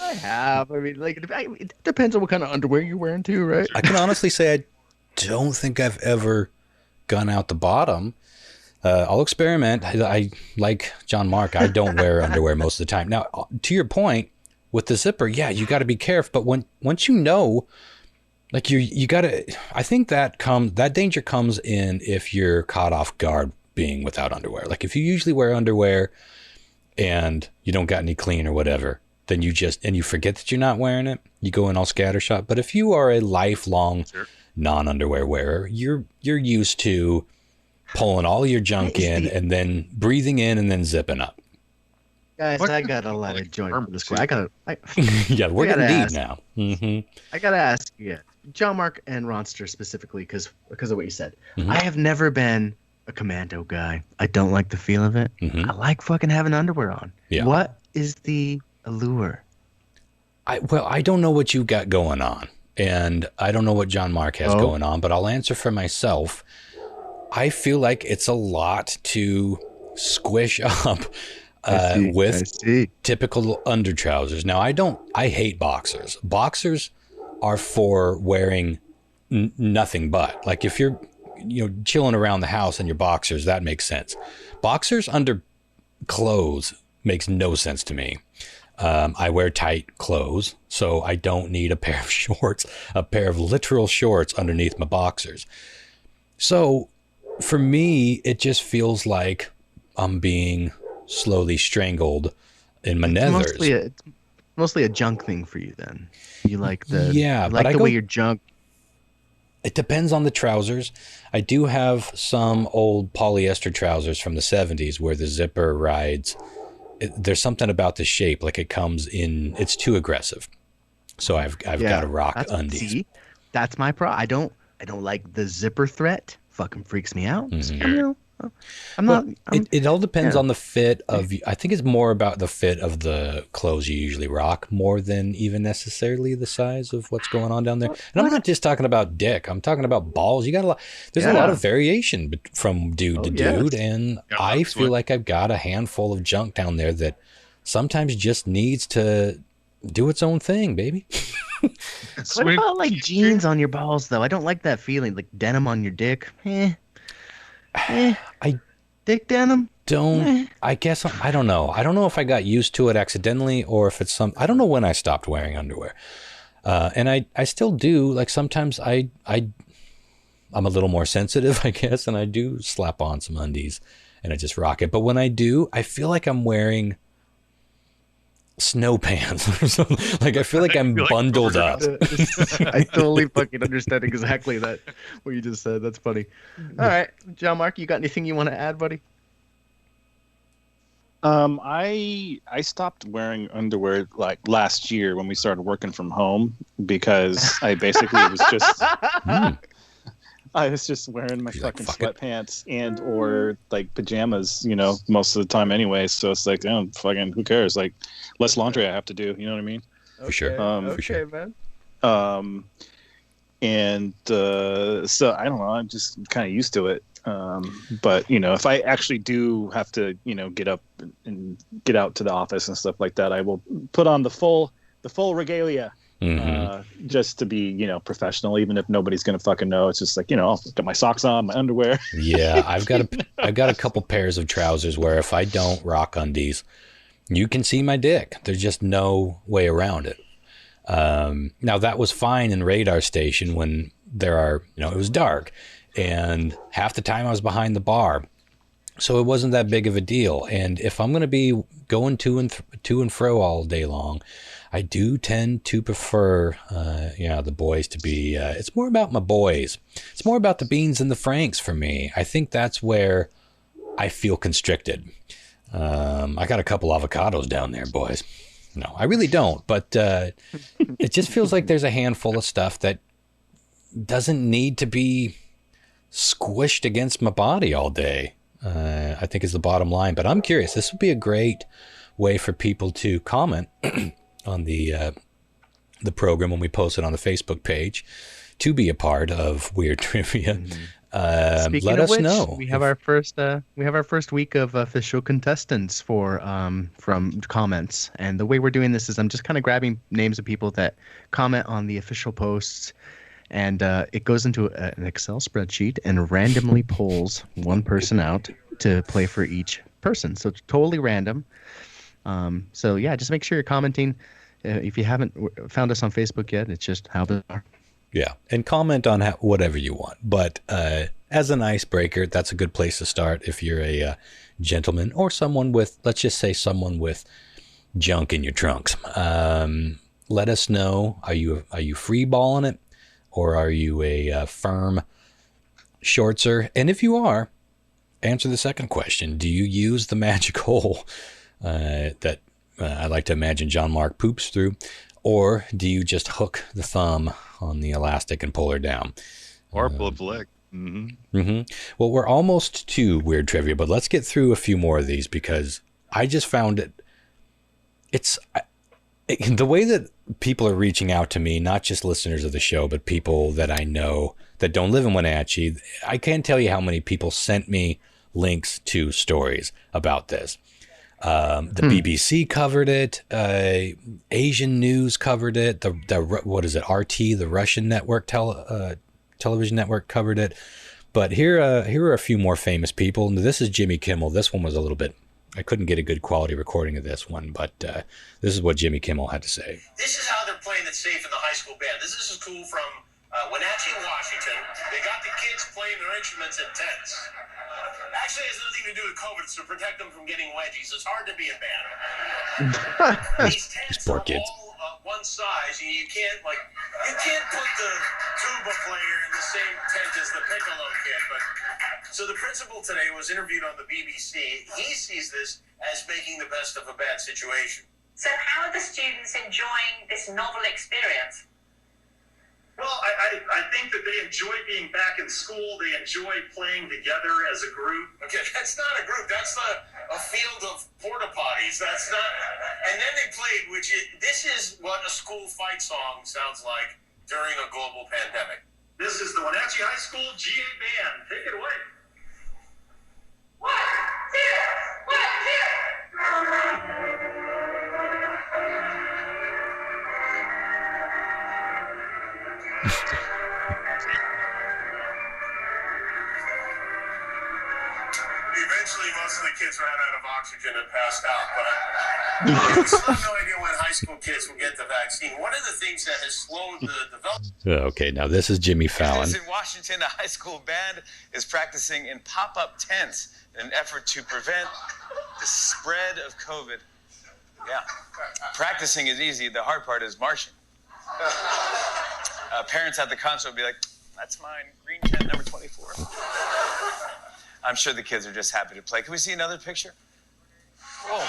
I have. I mean, it depends on what kind of underwear you're wearing too, right? I can honestly say I don't think I've ever gone out the bottom. I'll experiment. I like John Mark. I don't wear underwear most of the time. Now, to your point with the zipper, you got to be careful. But once like you got to. I think that danger comes in if you're caught off guard being without underwear. Like if you usually wear underwear and you don't got any clean or whatever, then you forget that you're not wearing it. You go in all scattershot. But if you are a lifelong non-underwear wearer, you're used to pulling all your junk in and then breathing in and then zipping up. Guys, I got a lot of joint for this question. Yeah, we're getting deep now. Mm-hmm. I gotta ask you, John Mark and Ronster specifically, because of what you said. Mm-hmm. I have never been a commando guy. I don't like the feel of it. Mm-hmm. I like fucking having underwear on. Yeah. What is the allure? I don't know what you got going on, and I don't know what John Mark has going on, but I'll answer for myself. I feel like it's a lot to squish up with typical under trousers. Now, I hate boxers. Boxers are for wearing nothing but. Like if you're chilling around the house in your boxers, that makes sense. Boxers under clothes makes no sense to me. I wear tight clothes, so I don't need a pair of shorts, a pair of literal shorts underneath my boxers. So for me, it just feels like I'm being slowly strangled in my nethers. It's mostly a junk thing for you then. You like the way your junk. It depends on the trousers. I do have some old polyester trousers from the 70s where the zipper rides. There's something about the shape, like it comes in. It's too aggressive, so I've got to rock undies. See, that's my problem. I don't like the zipper threat. Fucking freaks me out. Mm-hmm. It all depends on the fit of. I think it's more about the fit of the clothes you usually rock, more than even necessarily the size of what's going on down there. And I'm not just talking about dick. I'm talking about balls. You got a lot. There's a lot of variation from dude to dude, and I feel like I've got a handful of junk down there that sometimes just needs to do its own thing, baby. What about like jeans on your balls, though? I don't like that feeling, like denim on your dick. Dick denim? I guess I don't know. I don't know if I got used to it accidentally or if it's I don't know when I stopped wearing underwear. And I still do. Like sometimes I'm a little more sensitive, I guess, and I do slap on some undies and I just rock it. But when I do, I feel like I'm wearing snow pants or something. Like I feel like I'm bundled up. I totally fucking understand exactly that what you just said. That's funny. All right, John Mark, you got anything you want to add, buddy? I stopped wearing underwear like last year when we started working from home because I basically was just I was just wearing my fucking sweatpants and or like pajamas, most of the time anyway. So it's like, fucking who cares? Like less laundry I have to do. You know what I mean? For sure. For sure, man. And so I don't know. I'm just kind of used to it. But if I actually do have to, get up and get out to the office and stuff like that, I will put on the full regalia. Mm-hmm. Just to be, professional, even if nobody's gonna fucking know. It's just like, I'll get my socks on, my underwear. Yeah, I've got a couple pairs of trousers where if I don't rock undies, you can see my dick. There's just no way around it. Now that was fine in Radar Station when it was dark, and half the time I was behind the bar, so it wasn't that big of a deal. And if I'm gonna be going to and fro all day long, I do tend to prefer, the boys to be, it's more about my boys. It's more about the beans and the franks for me. I think that's where I feel constricted. I got a couple avocados down there, boys. No, I really don't. But it just feels like there's a handful of stuff that doesn't need to be squished against my body all day, I think is the bottom line. But I'm curious. This would be a great way for people to comment on the program when we post it on the Facebook page to be a part of Weird Trivia. Mm-hmm. Let us know. We have our first week of official contestants from comments, and the way we're doing this is I'm just kind of grabbing names of people that comment on the official posts, and it goes into an Excel spreadsheet and randomly pulls one person out to play for each person. So it's totally random. So yeah, just make sure you're commenting. If you haven't found us on Facebook yet, it's just how bizarre. Yeah, and comment on whatever you want. But as an icebreaker, that's a good place to start if you're a gentleman or someone with, let's just say, someone with junk in your trunks. Let us know. Are you free balling it, or are you a firm shortser? And if you are, answer the second question. Do you use the magic hole that I like to imagine John Mark poops through? Or do you just hook the thumb on the elastic and pull her down? Or pull up the leg. Well, we're almost to weird trivia, but let's get through a few more of these because I just found the way that people are reaching out to me, not just listeners of the show, but people that I know that don't live in Wenatchee. I can't tell you how many people sent me links to stories about this. The BBC covered it. Asian News covered it. The what is it? RT, the Russian network television network covered it. But here are a few more famous people. And this is Jimmy Kimmel. This one was a little bit. I couldn't get a good quality recording of this one, but this is what Jimmy Kimmel had to say. This is how they're playing it safe in the high school band. This is a school from Wenatchee, Washington. They got the kids playing their instruments in tents. Actually, it has nothing to do with COVID. It's to protect them from getting wedgies. It's hard to be a band. These tents are all one size. You can't put the tuba player in the same tent as the piccolo kid. But so the principal today was interviewed on the BBC. He sees this as making the best of a bad situation. So how are the students enjoying this novel experience? Well, I think that they enjoy being back in school. They enjoy playing together as a group. Okay, that's not a group. That's a field of porta potties. That's not. And then they played, this is what a school fight song sounds like during a global pandemic. This is the Wenatchee High School GA Band. Take it away. 1, 2, 1, 2. Eventually, most of the kids ran out of oxygen and passed out, but I still have no idea when high school kids will get the vaccine. One of the things that has slowed the development... Okay, now this is Jimmy Fallon. In Washington, a high school band is practicing in pop-up tents in an effort to prevent the spread of COVID. Yeah, practicing is easy. The hard part is marching. Parents at the concert will be like, that's mine, green tent number 24. I'm sure the kids are just happy to play. Can we see another picture? Whoa.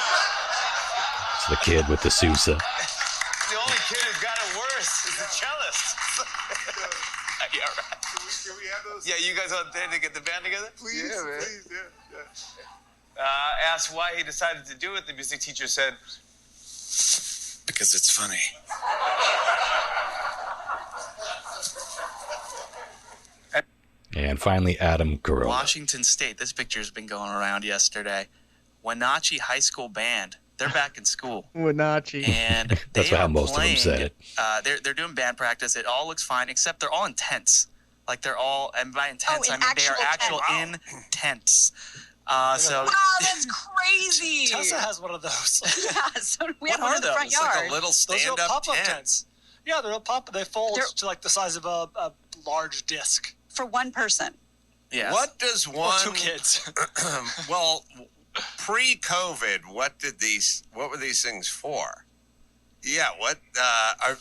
It's the kid with the Sousa. The only kid who's got it worse is the cellist. Yeah, right. Can we have those? Yeah, you guys out there to get the band together? Please, yeah, man. Please, yeah. Asked why he decided to do it, the music teacher said, because it's funny. And finally, Adam Carolla. Washington State. This picture's been going around yesterday. Wenatchee High School band. They're back in school. Wenatchee. And that's how most of them said it. They're doing band practice. It all looks fine, except they're all in tents. Like they're all, and by intense, I mean they are actual in tents. Wow, that's crazy. Tessa has one of those. Yeah, so we have one in the front yard. Like a little stand-up pop-up tent. tents. Yeah, they're they fold to like the size of a large disc. For one person. Yeah. What does one? Or 2 kids. Well, pre-COVID, what were these things for? Yeah. What? I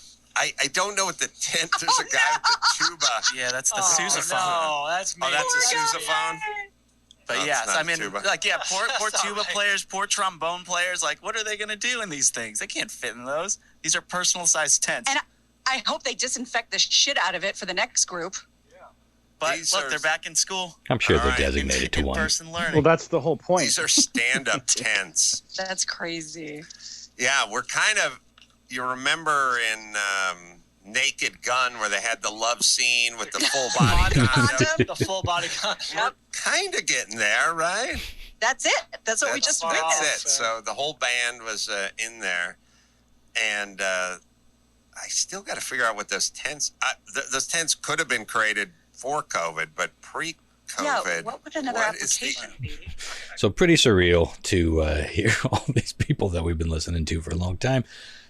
don't know what the tent. There's a guy with the tuba. Yeah, that's the sousaphone. No, that's me. Oh, that's a sousaphone. But no, yes, I mean, tuba. like, yeah, poor tuba players, poor trombone players. Like, what are they gonna do in these things? They can't fit in those. These are personal-sized tents. And I hope they disinfect the shit out of it for the next group. But look, they're back in school. I'm sure they're designated to one. In-person learning. Well, that's the whole point. These are stand-up tents. That's crazy. Yeah, we're kind of. You remember in Naked Gun where they had the love scene with the full body condom? The full body condom. Yep. Kind of getting there, right? That's it. That's what we just witnessed. That's it. So the whole band was in there, and I still got to figure out what those tents. Those tents could have been created for COVID, but pre-COVID, what would another application be? So pretty surreal to hear all these people that we've been listening to for a long time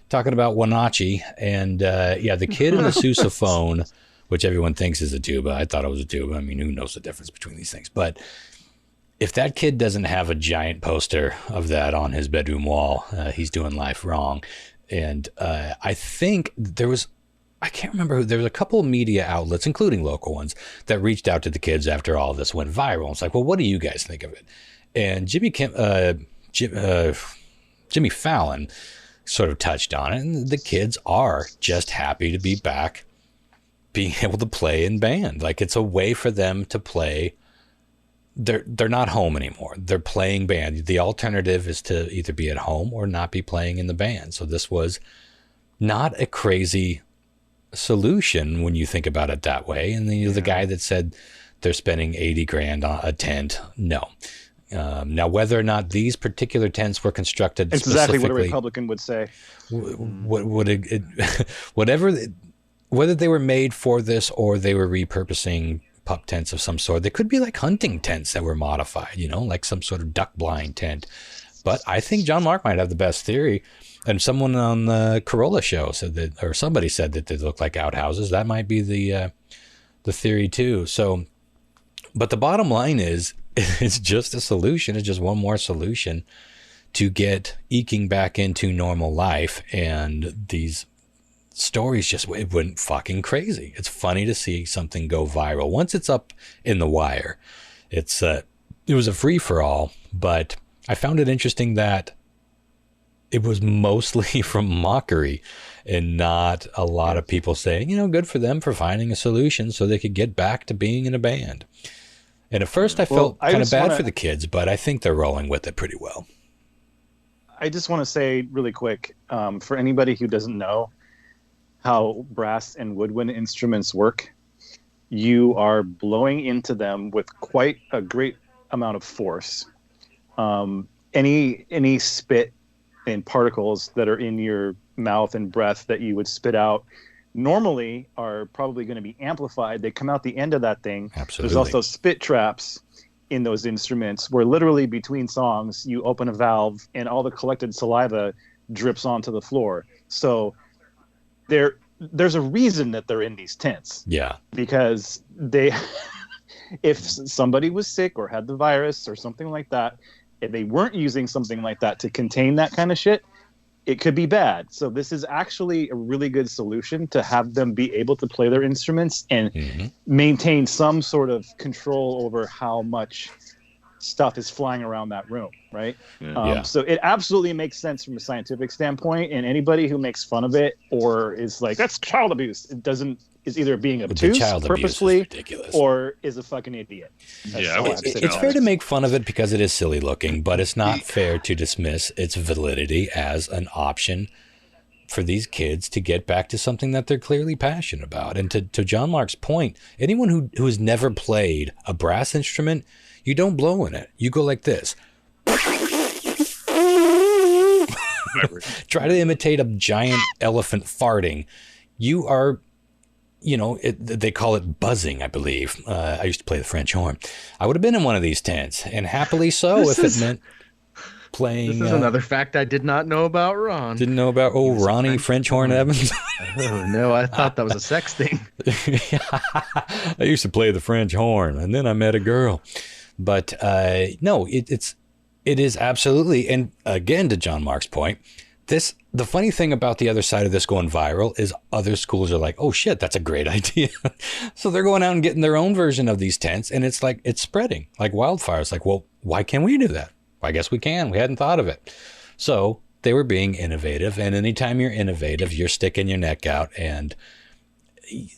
talking about Wenatchee. And the kid in the sousaphone, which everyone thinks is a tuba. I thought it was a tuba. I mean, who knows the difference between these things? But if that kid doesn't have a giant poster of that on his bedroom wall, he's doing life wrong. And I think I can't remember there was a couple of media outlets, including local ones, that reached out to the kids after all this went viral. It's like, well, what do you guys think of it? And Jimmy Jimmy Fallon sort of touched on it, and the kids are just happy to be back, being able to play in band. Like, it's a way for them to play. They're not home anymore. They're playing band. The alternative is to either be at home or not be playing in the band. So this was not a crazy solution when you think about it that way. And then the guy that said they're spending $80,000 on a tent. No. Now, whether or not these particular tents were constructed it's exactly what a Republican would say. Whether they were made for this or they were repurposing pup tents of some sort, they could be like hunting tents that were modified, like some sort of duck blind tent. But I think John Mark might have the best theory. And someone on the Corolla show said that, or somebody said that they look like outhouses. That might be the theory too. So, but the bottom line is, it's just a solution. It's just one more solution to get eking back into normal life. And these stories it went fucking crazy. It's funny to see something go viral. Once it's up in the wire, it was a free for all, but I found it interesting that it was mostly from mockery and not a lot of people saying, good for them for finding a solution so they could get back to being in a band. And at first I felt kind of bad for the kids, but I think they're rolling with it pretty well. I just want to say really quick, for anybody who doesn't know how brass and woodwind instruments work, you are blowing into them with quite a great amount of force. Any spit and particles that are in your mouth and breath that you would spit out normally are probably going to be amplified. They come out the end of that thing. Absolutely. There's also spit traps in those instruments where literally between songs you open a valve and all the collected saliva drips onto the floor. So there's a reason that they're in these tents. Yeah. Because if somebody was sick or had the virus or something like that, if they weren't using something like that to contain that kind of shit, it could be bad. So this is actually a really good solution to have them be able to play their instruments and maintain some sort of control over how much stuff is flying around that room, right? So it absolutely makes sense from a scientific standpoint, and anybody who makes fun of it or is like, that's child abuse, is either being obtuse purposely or is a fucking idiot. It's fair to make fun of it because it is silly looking, but it's not fair to dismiss its validity as an option for these kids to get back to something that they're clearly passionate about. And to John Mark's point, anyone who has never played a brass instrument, you don't blow in it. You go like this. Try to imitate a giant elephant farting. You are... they call it buzzing, I believe. I used to play the French horn. I would have been in one of these tents, and happily so if it meant playing. This is another fact I did not know about Ron. Didn't know about Ronnie French horn Evans? Oh, no, I thought that was a sex thing. I used to play the French horn, and then I met a girl. But no, it is absolutely, and again, to John Mark's point, the funny thing about the other side of this going viral is other schools are like, oh shit, that's a great idea. So they're going out and getting their own version of these tents, and it's like, it's spreading like wildfire. It's like, well, why can't we do that? Well, I guess we can. We hadn't thought of it. So they were being innovative, and anytime you're innovative, you're sticking your neck out. And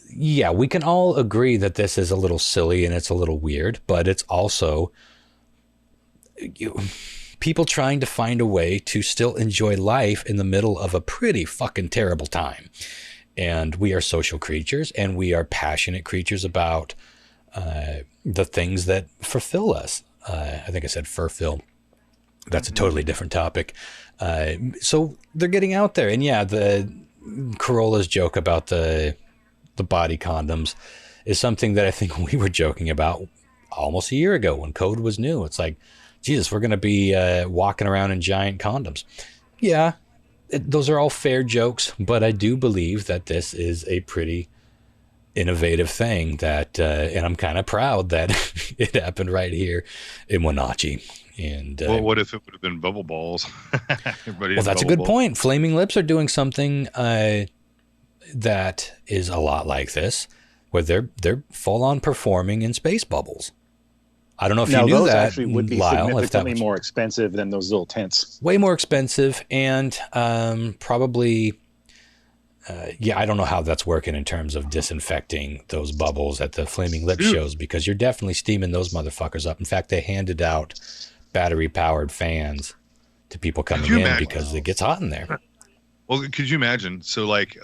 yeah, we can all agree that this is a little silly and it's a little weird, but it's also people trying to find a way to still enjoy life in the middle of a pretty fucking terrible time. And we are social creatures, and we are passionate creatures about the things that fulfill us. I think I said fulfill. That's a totally different topic. So they're getting out there. And yeah, the Corolla's joke about the body condoms is something that I think we were joking about almost a year ago when code was new. It's like, Jesus, we're going to be walking around in giant condoms. Yeah, those are all fair jokes, but I do believe that this is a pretty innovative thing that, and I'm kind of proud that it happened right here in Wenatchee. And well, what if it would have been bubble balls? Well, that's a good point. Flaming Lips are doing something that is a lot like this, where they're full on performing in space bubbles. I don't know if you knew those that, actually would be Lyle, significantly more expensive than those little tents. Way more expensive, and probably, I don't know how that's working in terms of disinfecting those bubbles at the Flaming Lip shows, because you're definitely steaming those motherfuckers up. In fact, they handed out battery-powered fans to people coming in because it gets hot in there. Well, could you imagine? So, like,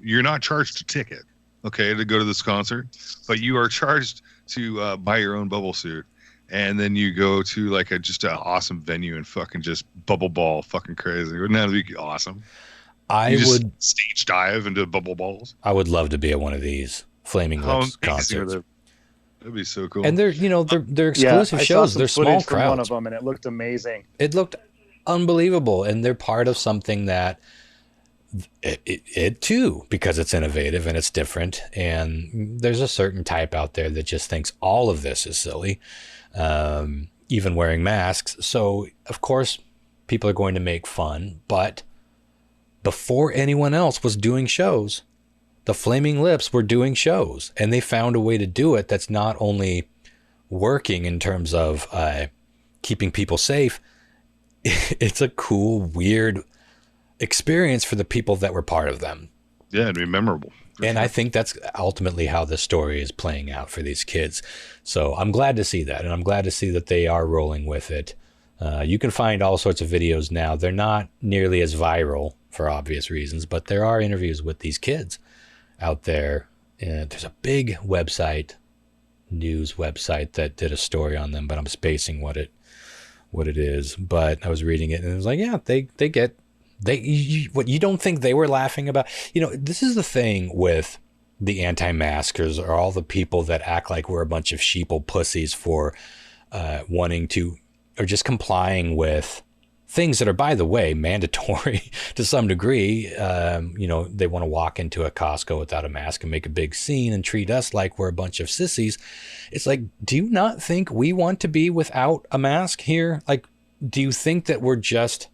you're not charged a ticket, okay, to go to this concert, but you are charged to buy your own bubble suit. And then you go to like just an awesome venue and fucking just bubble ball fucking crazy. Wouldn't that be awesome? I would stage dive into bubble balls. I would love to be at one of these Flaming Lips concerts. That'd be so cool. And they're exclusive shows. They're small crowds. One of them, and it looked amazing. It looked unbelievable, and they're part of something that it too, because it's innovative and it's different. And there's a certain type out there that just thinks all of this is silly. Even wearing masks. So of course people are going to make fun, but before anyone else was doing shows, the Flaming Lips were doing shows, and they found a way to do it that's not only working in terms of keeping people safe. It's a cool, weird experience for the people that were part of them. Yeah, it'd be memorable. And I think that's ultimately how the story is playing out for these kids. So I'm glad to see that. And I'm glad to see that they are rolling with it. You can find all sorts of videos now. They're not nearly as viral for obvious reasons, but there are interviews with these kids out there. There's a big website, news website, that did a story on them, but I'm spacing what it is. But I was reading it and it was like, yeah, what you don't think they were laughing about? This is the thing with the anti-maskers, or all the people that act like we're a bunch of sheeple pussies for wanting to, or just complying with things that are, by the way, mandatory to some degree. They want to walk into a Costco without a mask and make a big scene and treat us like we're a bunch of sissies. It's like, do you not think we want to be without a mask here? Like, do you think that we're just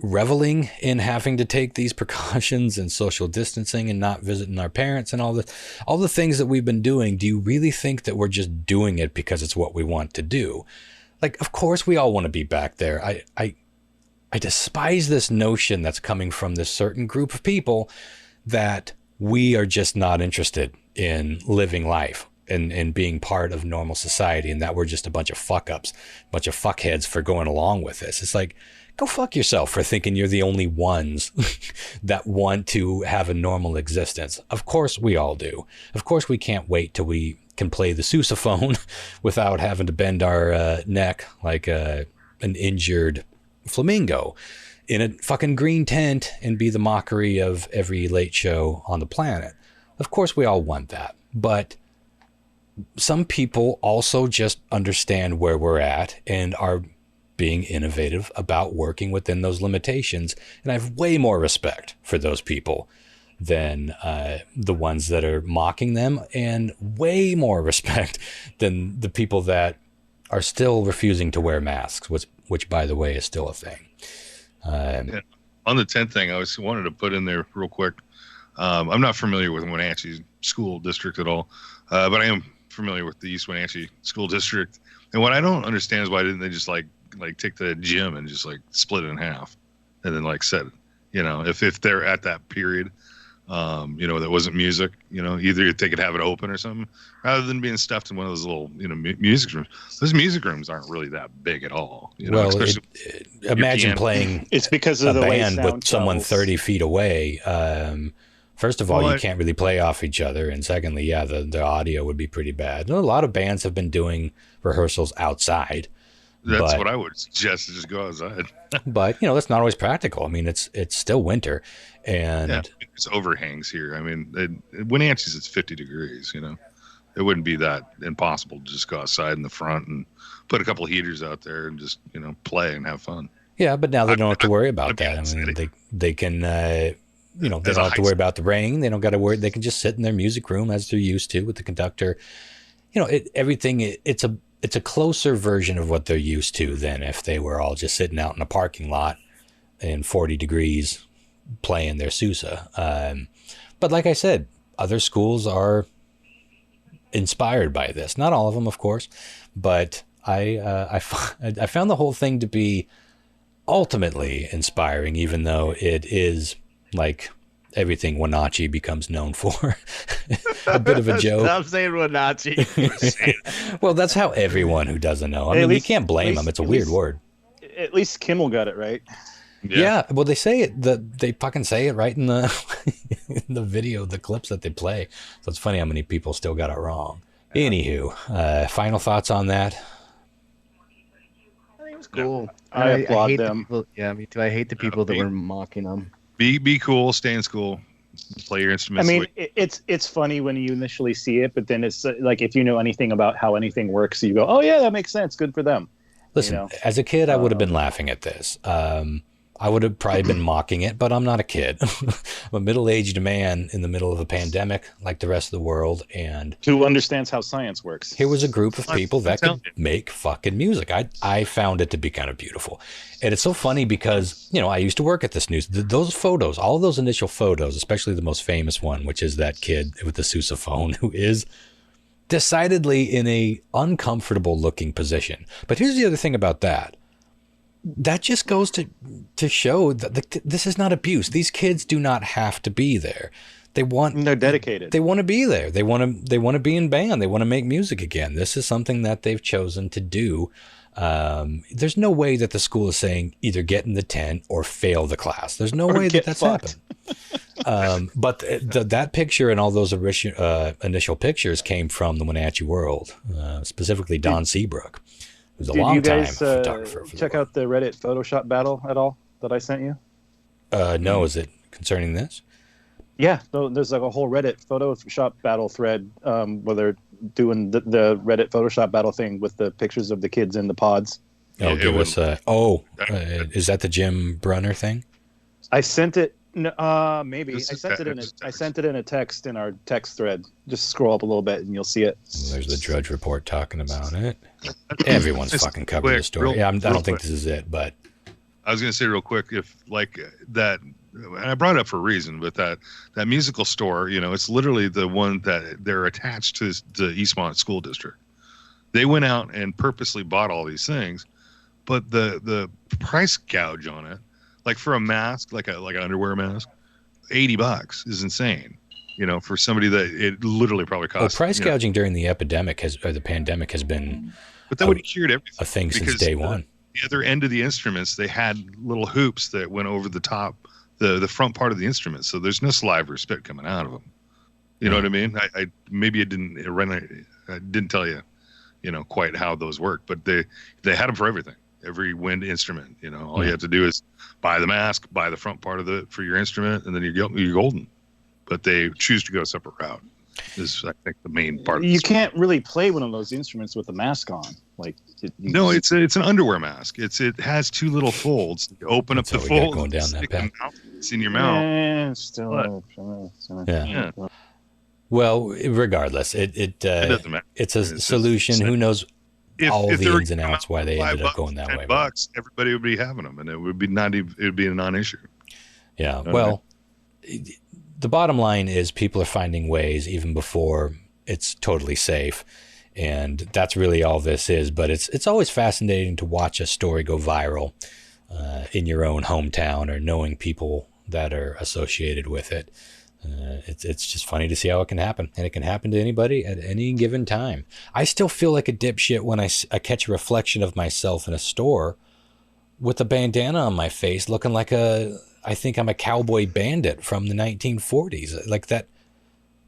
reveling in having to take these precautions and social distancing and not visiting our parents and all the things that we've been doing? Do you really think that we're just doing it because it's what we want to do? Like, of course we all want to be back there. I despise this notion that's coming from this certain group of people that we are just not interested in living life and being part of normal society, and that we're just a bunch of fuck-ups, a bunch of fuckheads for going along with this. It's like, go fuck yourself for thinking you're the only ones that want to have a normal existence. Of course we all do. Of course we can't wait till we can play the sousaphone without having to bend our neck like an injured flamingo in a fucking green tent and be the mockery of every late show on the planet. Of course we all want that. But some people also just understand where we're at and are being innovative about working within those limitations. And I have way more respect for those people than the ones that are mocking them, and way more respect than the people that are still refusing to wear masks, which by the way is still a thing. On the tent thing, I wanted to put in there real quick. I'm not familiar with Wenatchee School District at all, but I am familiar with the East Wenatchee School District. And what I don't understand is why didn't they just like take the gym and just like split it in half and then like set it, if they're at that period, that wasn't music, either they could have it open or something rather than being stuffed in one of those little, music rooms. Those music rooms aren't really that big at all. Especially imagine playing it's because of a the band way with someone 30 feet away. First of all, you can't really play off each other. And secondly, the audio would be pretty bad. A lot of bands have been doing rehearsals outside. That's what I would suggest, to just go outside. But, that's not always practical. I mean, it's still winter. And it's overhangs here. I mean, Wenatchee's, it's 50 degrees, It wouldn't be that impossible to just go outside in the front and put a couple of heaters out there and just, play and have fun. Yeah, but now they don't have to worry about that. I mean, they can... they don't have to worry about the rain. They don't got to worry. They can just sit in their music room as they're used to with the conductor. It's a closer version of what they're used to than if they were all just sitting out in a parking lot in 40 degrees playing their Sousa. But like I said, other schools are inspired by this. Not all of them, of course, but I found the whole thing to be ultimately inspiring, even though it is like everything Wenatchee becomes known for. A bit of a joke. Stop saying Wenatchee. Well, that's how everyone who doesn't know. I mean, you can't blame them. It's a weird word. At least Kimmel got it right. Yeah. Well, they say it. They fucking say it right in the in the video, the clips that they play. So it's funny how many people still got it wrong. Anywho, final thoughts on that? I think it was cool. I applaud hate them. The people, me too. I hate the people that were mocking them. Be cool. Stay in school. Play your instruments. I mean, it's funny when you initially see it, but then it's like if you know anything about how anything works, you go, "Oh yeah, that makes sense. Good for them." Listen, as a kid, I would have been laughing at this. I would have probably been mocking it, but I'm not a kid. I'm a middle-aged man in the middle of a pandemic like the rest of the world. And who understands how science works. Here was a group of people that could make fucking music. I found it to be kind of beautiful. And it's so funny because, you know, I used to work at this news. Those photos, all of those initial photos, especially the most famous one, which is that kid with the sousaphone who is decidedly in a uncomfortable looking position. But here's the other thing about that. That just goes to show that this is not abuse. These kids do not have to be there. They're dedicated. They want to be there. They want to be in band. They want to make music again. This is something that they've chosen to do. There's no way that the school is saying either get in the tent or fail the class. There's no way that that's happened. But that picture and all those initial pictures came from the Wenatchee World, specifically Don Seabrook. Who's a long-time photographer. Check out the Reddit Photoshop battle at all that I sent you? No, is it concerning this? Yeah, there's like a whole Reddit Photoshop battle thread where they're doing the Reddit Photoshop battle thing with the pictures of the kids in the pods. Oh, give us is that the Jim Brunner thing? I sent it. Maybe I sent it in a text in our text thread. Just scroll up a little bit and you'll see it. There's the Drudge Report talking about it. Everyone's fucking covered the story. I don't think this is it, but I was going to say real quick, if like that, and I brought it up for a reason, but that musical store, you know, it's literally the one that they're attached to the Eastmont School District. They went out and purposely bought all these things, but the price gouge on it. Like for a mask, like an underwear mask, $80 is insane. You know, for somebody that it literally probably costs. Well, price gouging during the pandemic has been, but that would have cured everything. A thing since day one. The other end of the instruments, they had little hoops that went over the top, the front part of the instrument, so there's no saliva or spit coming out of them. You know what I mean? I didn't tell you, you know, quite how those work, but they had them for everything. Every wind instrument, you know, all you have to do is buy the mask, buy the front part of for your instrument, and then you're golden. But they choose to go a separate route. Is I think the main part. You can't really play one of those instruments with a mask on. Like it's an underwear mask. It has two little folds. You open up the folds, going down that path. It's in your mouth. Yeah. Well, regardless, it doesn't matter. It's a solution. Who knows? All the ins and outs why they ended up going that way. $10, everybody would be having them, and it would be a non-issue. Yeah. Well, the bottom line is people are finding ways even before it's totally safe, and that's really all this is. But it's always fascinating to watch a story go viral in your own hometown or knowing people that are associated with it. It's just funny to see how it can happen, and it can happen to anybody at any given time. I still feel like a dipshit when I catch a reflection of myself in a store with a bandana on my face, looking like I think I'm a cowboy bandit from the 1940s. Like that,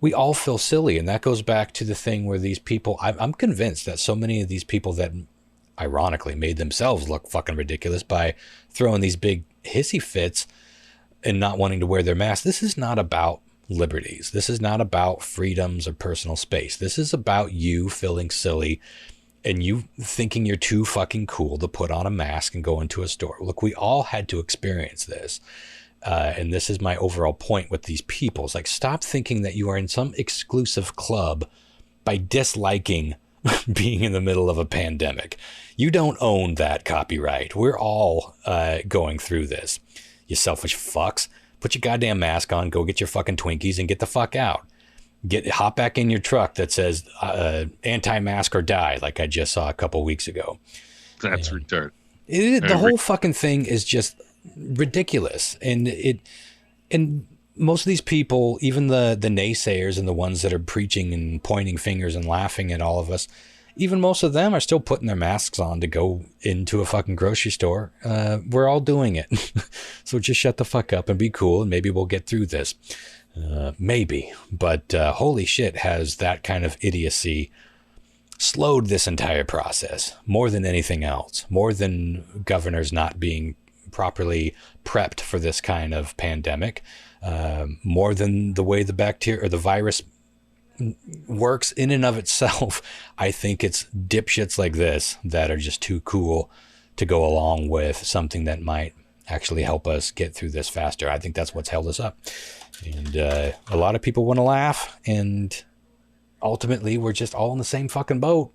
we all feel silly, and that goes back to the thing where these people. I'm convinced that so many of these people that, ironically, made themselves look fucking ridiculous by throwing these big hissy fits and not wanting to wear their mask. This is not about liberties. This is not about freedoms or personal space. This is about you feeling silly and you thinking you're too fucking cool to put on a mask and go into a store. Look, we all had to experience this. And this is my overall point with these people. It's like, stop thinking that you are in some exclusive club by disliking being in the middle of a pandemic. You don't own that copyright. We're all going through this. You selfish fucks. Put your goddamn mask on, go get your fucking Twinkies and get the fuck out. hop back in your truck that says anti-mask or die, like I just saw a couple weeks ago. That's retarded. The whole fucking thing is just ridiculous. And most of these people, even the naysayers and the ones that are preaching and pointing fingers and laughing at all of us, even most of them are still putting their masks on to go into a fucking grocery store. We're all doing it. So just shut the fuck up and be cool, and maybe we'll get through this. Maybe. But holy shit, has that kind of idiocy slowed this entire process more than anything else, more than governors not being properly prepped for this kind of pandemic, more than the way the bacteria or the virus works in and of itself. I think it's dipshits like this that are just too cool to go along with something that might actually help us get through this faster. I think that's what's held us up. And a lot of people want to laugh, and ultimately we're just all in the same fucking boat.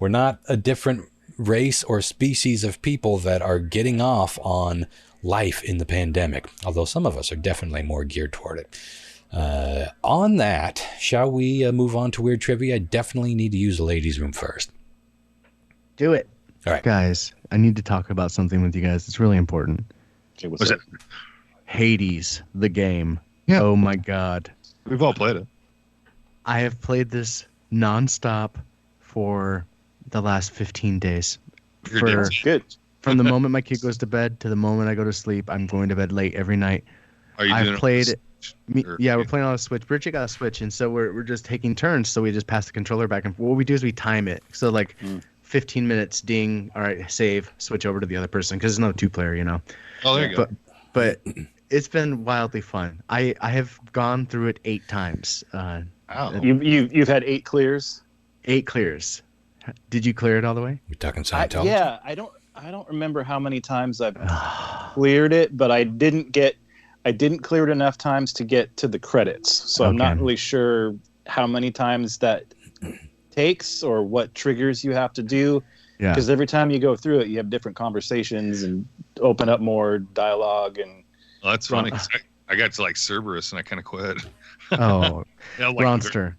We're not a different race or species of people that are getting off on life in the pandemic, although some of us are definitely more geared toward it. On that, shall we move on to weird trivia? I definitely need to use the ladies' room first. Do it. All right. Guys, I need to talk about something with you guys. It's really important. Okay, what's it? Hades, the game. Yeah. Oh my God. We've all played it. I have played this nonstop for the last 15 days. Good. From the moment my kid goes to bed to the moment I go to sleep, I'm going to bed late every night. Are you doing it? Yeah, we're playing on a Switch. Bridget got a Switch, and so we're just taking turns. So we just pass the controller back and forth. What we do is we time it. So 15 minutes, ding. All right, save. Switch over to the other person because it's no 2-player, you know. Oh, there you go. But it's been wildly fun. I have gone through it 8 times. Wow. You've had 8 clears. 8 clears. Did you clear it all the way? We're talking Scientology. Yeah, I don't remember how many times I've cleared it, but I didn't clear it enough times to get to the credits. So I'm not really sure how many times that takes or what triggers you have to do. Yeah. Because every time you go through it, you have different conversations and open up more dialogue. And well, that's funny. I got to Cerberus and I kind of quit. Oh, Ronster.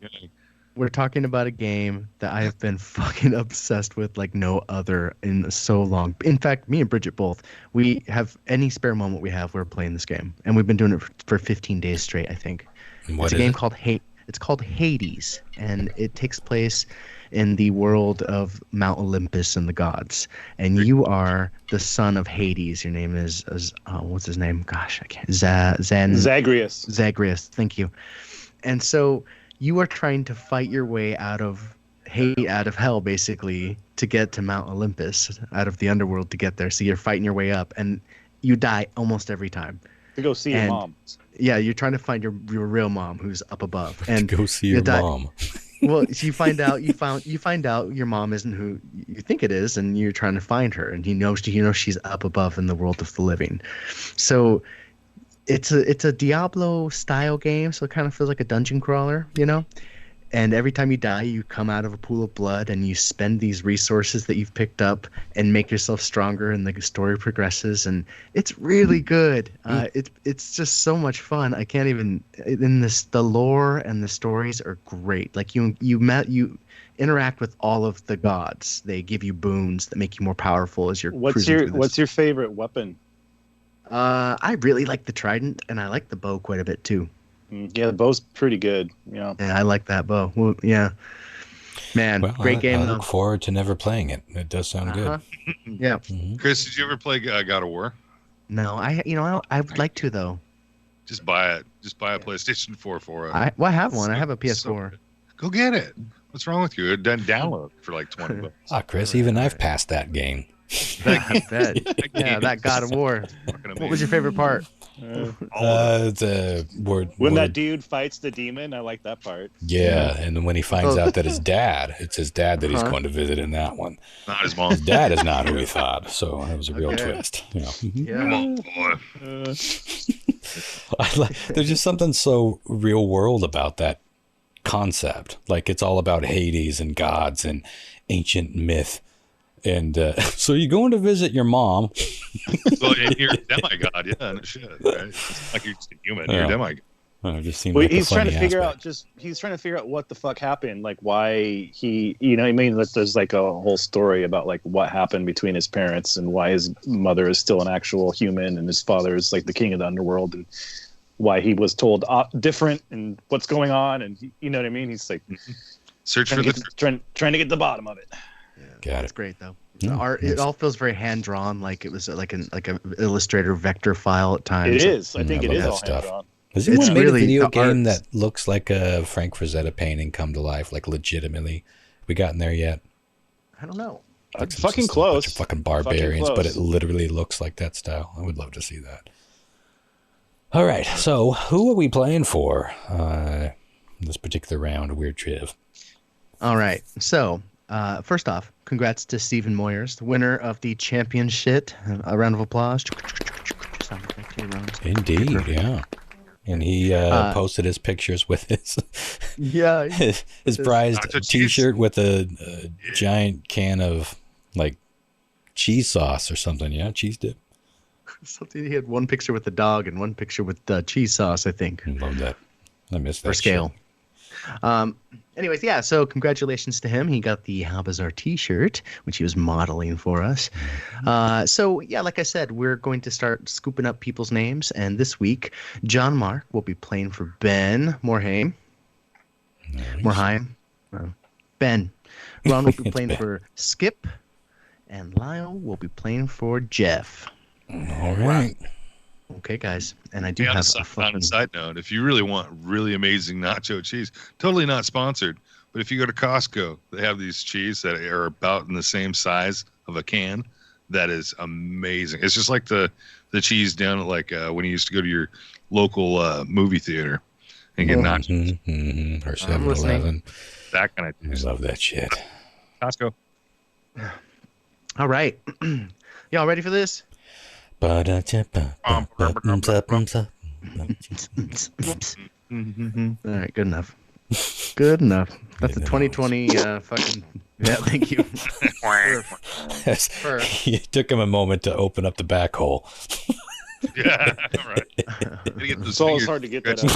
We're talking about a game that I have been fucking obsessed with like no other in so long. In fact, me and Bridget both, we have any spare moment we have, we're playing this game. And we've been doing it for 15 days straight, I think. It's a game called Hades, and it takes place in the world of Mount Olympus and the gods. And you are the son of Hades. Your name is what's his name? Gosh, I can't. Zagreus. Zagreus, thank you. And so you are trying to fight your way out of hell, basically, to get to Mount Olympus, out of the underworld to get there. So you're fighting your way up, and you die almost every time. To go see your mom. Yeah, you're trying to find your real mom who's up above. And to go see your mom. Well, you find out your mom isn't who you think it is, and you're trying to find her, and you know she's up above in the world of the living. So it's a Diablo style game, so it kind of feels like a dungeon crawler, you know. And every time you die, you come out of a pool of blood, and you spend these resources that you've picked up and make yourself stronger, and the story progresses, and it's really good. It's just so much fun. I can't even. The lore and the stories are great. Like you interact with all of the gods. They give you boons that make you more powerful as you're. What's your favorite weapon? I really like the trident, and I like the bow quite a bit too. Yeah, the bow's pretty good. Yeah, I like that bow. Well, yeah, man, great game. I look forward to never playing it. It does sound good. Yeah. Mm-hmm. Chris, did you ever play God of War? No, I would like to though. Just buy it. Just buy a PlayStation 4 for it. I have one. I have a PS4. Go get it. What's wrong with you? Download for like $20. Chris, even I've passed that game. I bet. Yeah, that God of War. What was your favorite part? When that dude fights the demon, I like that part. Yeah, and then when he finds out that it's his dad that he's going to visit in that one. Not his mom. His dad is not who he thought, so that was a real twist. You know? Come on, boy. There's just something so real world about that concept. Like it's all about Hades and gods and ancient myth. And so you're going to visit your mom. Well, you're a demigod, yeah, no shit, right? It's like you're just a human. You're a demigod. It just seemed well, like he's the trying funny to figure aspect. out he's trying to figure out what the fuck happened, like why he, you know what I mean? There's like a whole story about like what happened between his parents and why his mother is still an actual human and his father is like the king of the underworld, and why he was told different and what's going on, and you know what I mean? He's like trying to get the bottom of it. Yeah, Got it's it. great though. The art, it all feels very hand drawn, like it was like an Illustrator vector file at times. It is. I think it is all hand drawn. Has anyone made really a video the game arts. that looks like a Frank Frazetta painting come to life, like legitimately? We gotten there yet? I don't know. It's fucking close. A bunch of fucking barbarians, Fucking but close. it literally looks like that style. I would love to see that. All right, so who are we playing for this particular round of Weird Triv? All right. So, first off, congrats to Stephen Moyers, the winner of the championship. A round of applause. Sound effect here, Ron. Indeed, yeah. And he posted his pictures with his prized T-shirt with a giant can of like cheese sauce or something. Yeah, cheese dip. Something, he had one picture with the dog and one picture with cheese sauce, I think. I love that. I missed that. For scale. Anyways, yeah, so congratulations to him. He got the How Bizarre t-shirt, which he was modeling for us. So, yeah, like I said, we're going to start scooping up people's names. And this week, John Mark will be playing for Ben Morhaime. Morhaime. Ben. Ron will be playing for Skip. And Lyle will be playing for Jeff. All right. Okay, guys. And I do have a on a side note, if you really want really amazing nacho cheese, totally not sponsored, but if you go to Costco, they have these cheese that are about in the same size of a can. That is amazing. It's just like the cheese down at like when you used to go to your local movie theater and get nachos. Or 7-Eleven. That kind of cheese. I love that shit. Costco. All right. Y'all ready for this? All right, good enough. Good enough. That's a 2020 fucking... Yeah, thank you. It took him a moment to open up the back hole. Yeah, all right. It's always hard to get that out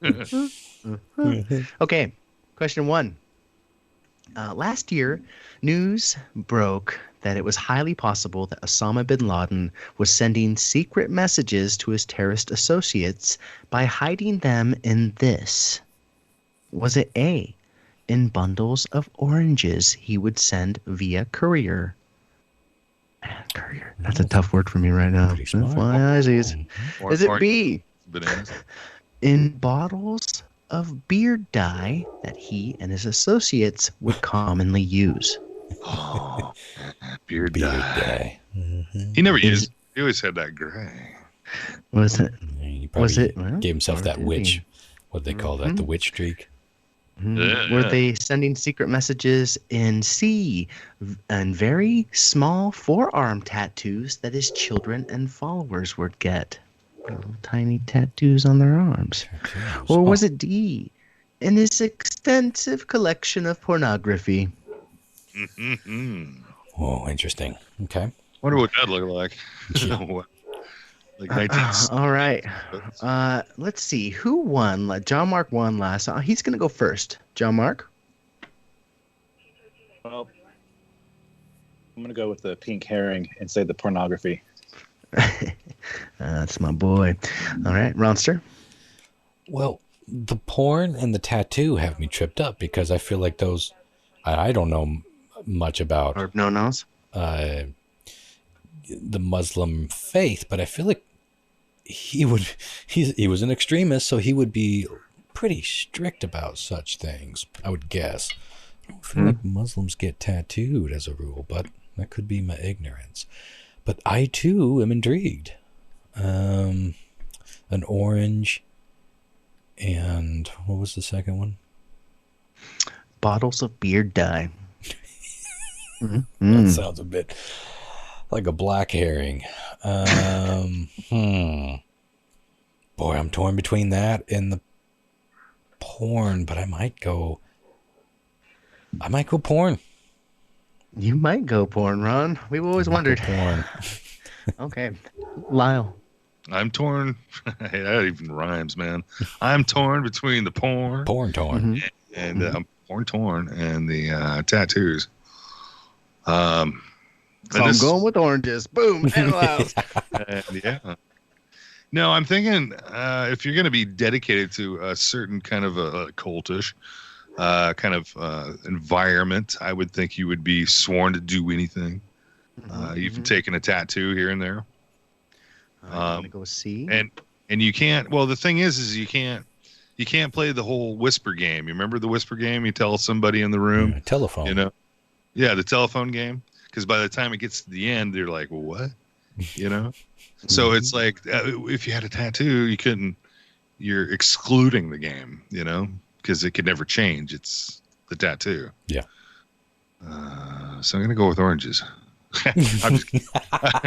of your Okay, question 1. Last year, news broke that it was highly possible that Osama bin Laden was sending secret messages to his terrorist associates by hiding them in this. Was it A, in bundles of oranges he would send via courier? Courier. That's a tough word for me right now. Is it B, in bottles of beard dye that he and his associates would commonly use? Oh, beard dye. He never used. He always had that gray. Was it? Was it? Gave himself that witch. What they call that? The witch streak. Were they sending secret messages in C and very small forearm tattoos that his children and followers would get? Little tiny tattoos on their arms. Or was it D, in his extensive collection of pornography? Oh, interesting. Okay. Wonder what that looked like. Like all right. Let's see. Who won? John Mark won last. He's going to go first. John Mark? Well, I'm going to go with the pink herring and say the pornography. That's my boy. All right. Ronster? Well, the porn and the tattoo have me tripped up because I feel like those... I don't know much about... Or no-nos? The Muslim faith, but I feel like he was an extremist, so he would be pretty strict about such things, I would guess. I don't feel like Muslims get tattooed as a rule, but that could be my ignorance. But I too am intrigued. An orange, and what was the second one? Bottles of beard dye. That sounds a bit like a black herring. Boy, I'm torn between that and the porn, but I might go porn. You might go porn, Ron. We've always wondered. Porn. Okay. Lyle. I'm torn. Hey, that even rhymes, man. I'm torn between the porn. Porn torn. And I'm torn and the tattoos. So I'm going with oranges. Boom. Animal House. Yeah. No, I'm thinking if you're going to be dedicated to a certain kind of a cultish kind of environment, I would think you would be sworn to do anything. Even taking a tattoo here and there. I'm gonna go see. And you can't. Well, the thing is you can't play the whole whisper game. You remember the whisper game? You tell somebody in the room. Telephone. You know. Yeah, the telephone game. Because by the time it gets to the end, they're like, well, "What?" You know. So it's like if you had a tattoo, you couldn't. You're excluding the game. You know, because it could never change. It's the tattoo. Yeah. So I'm gonna go with oranges. I'm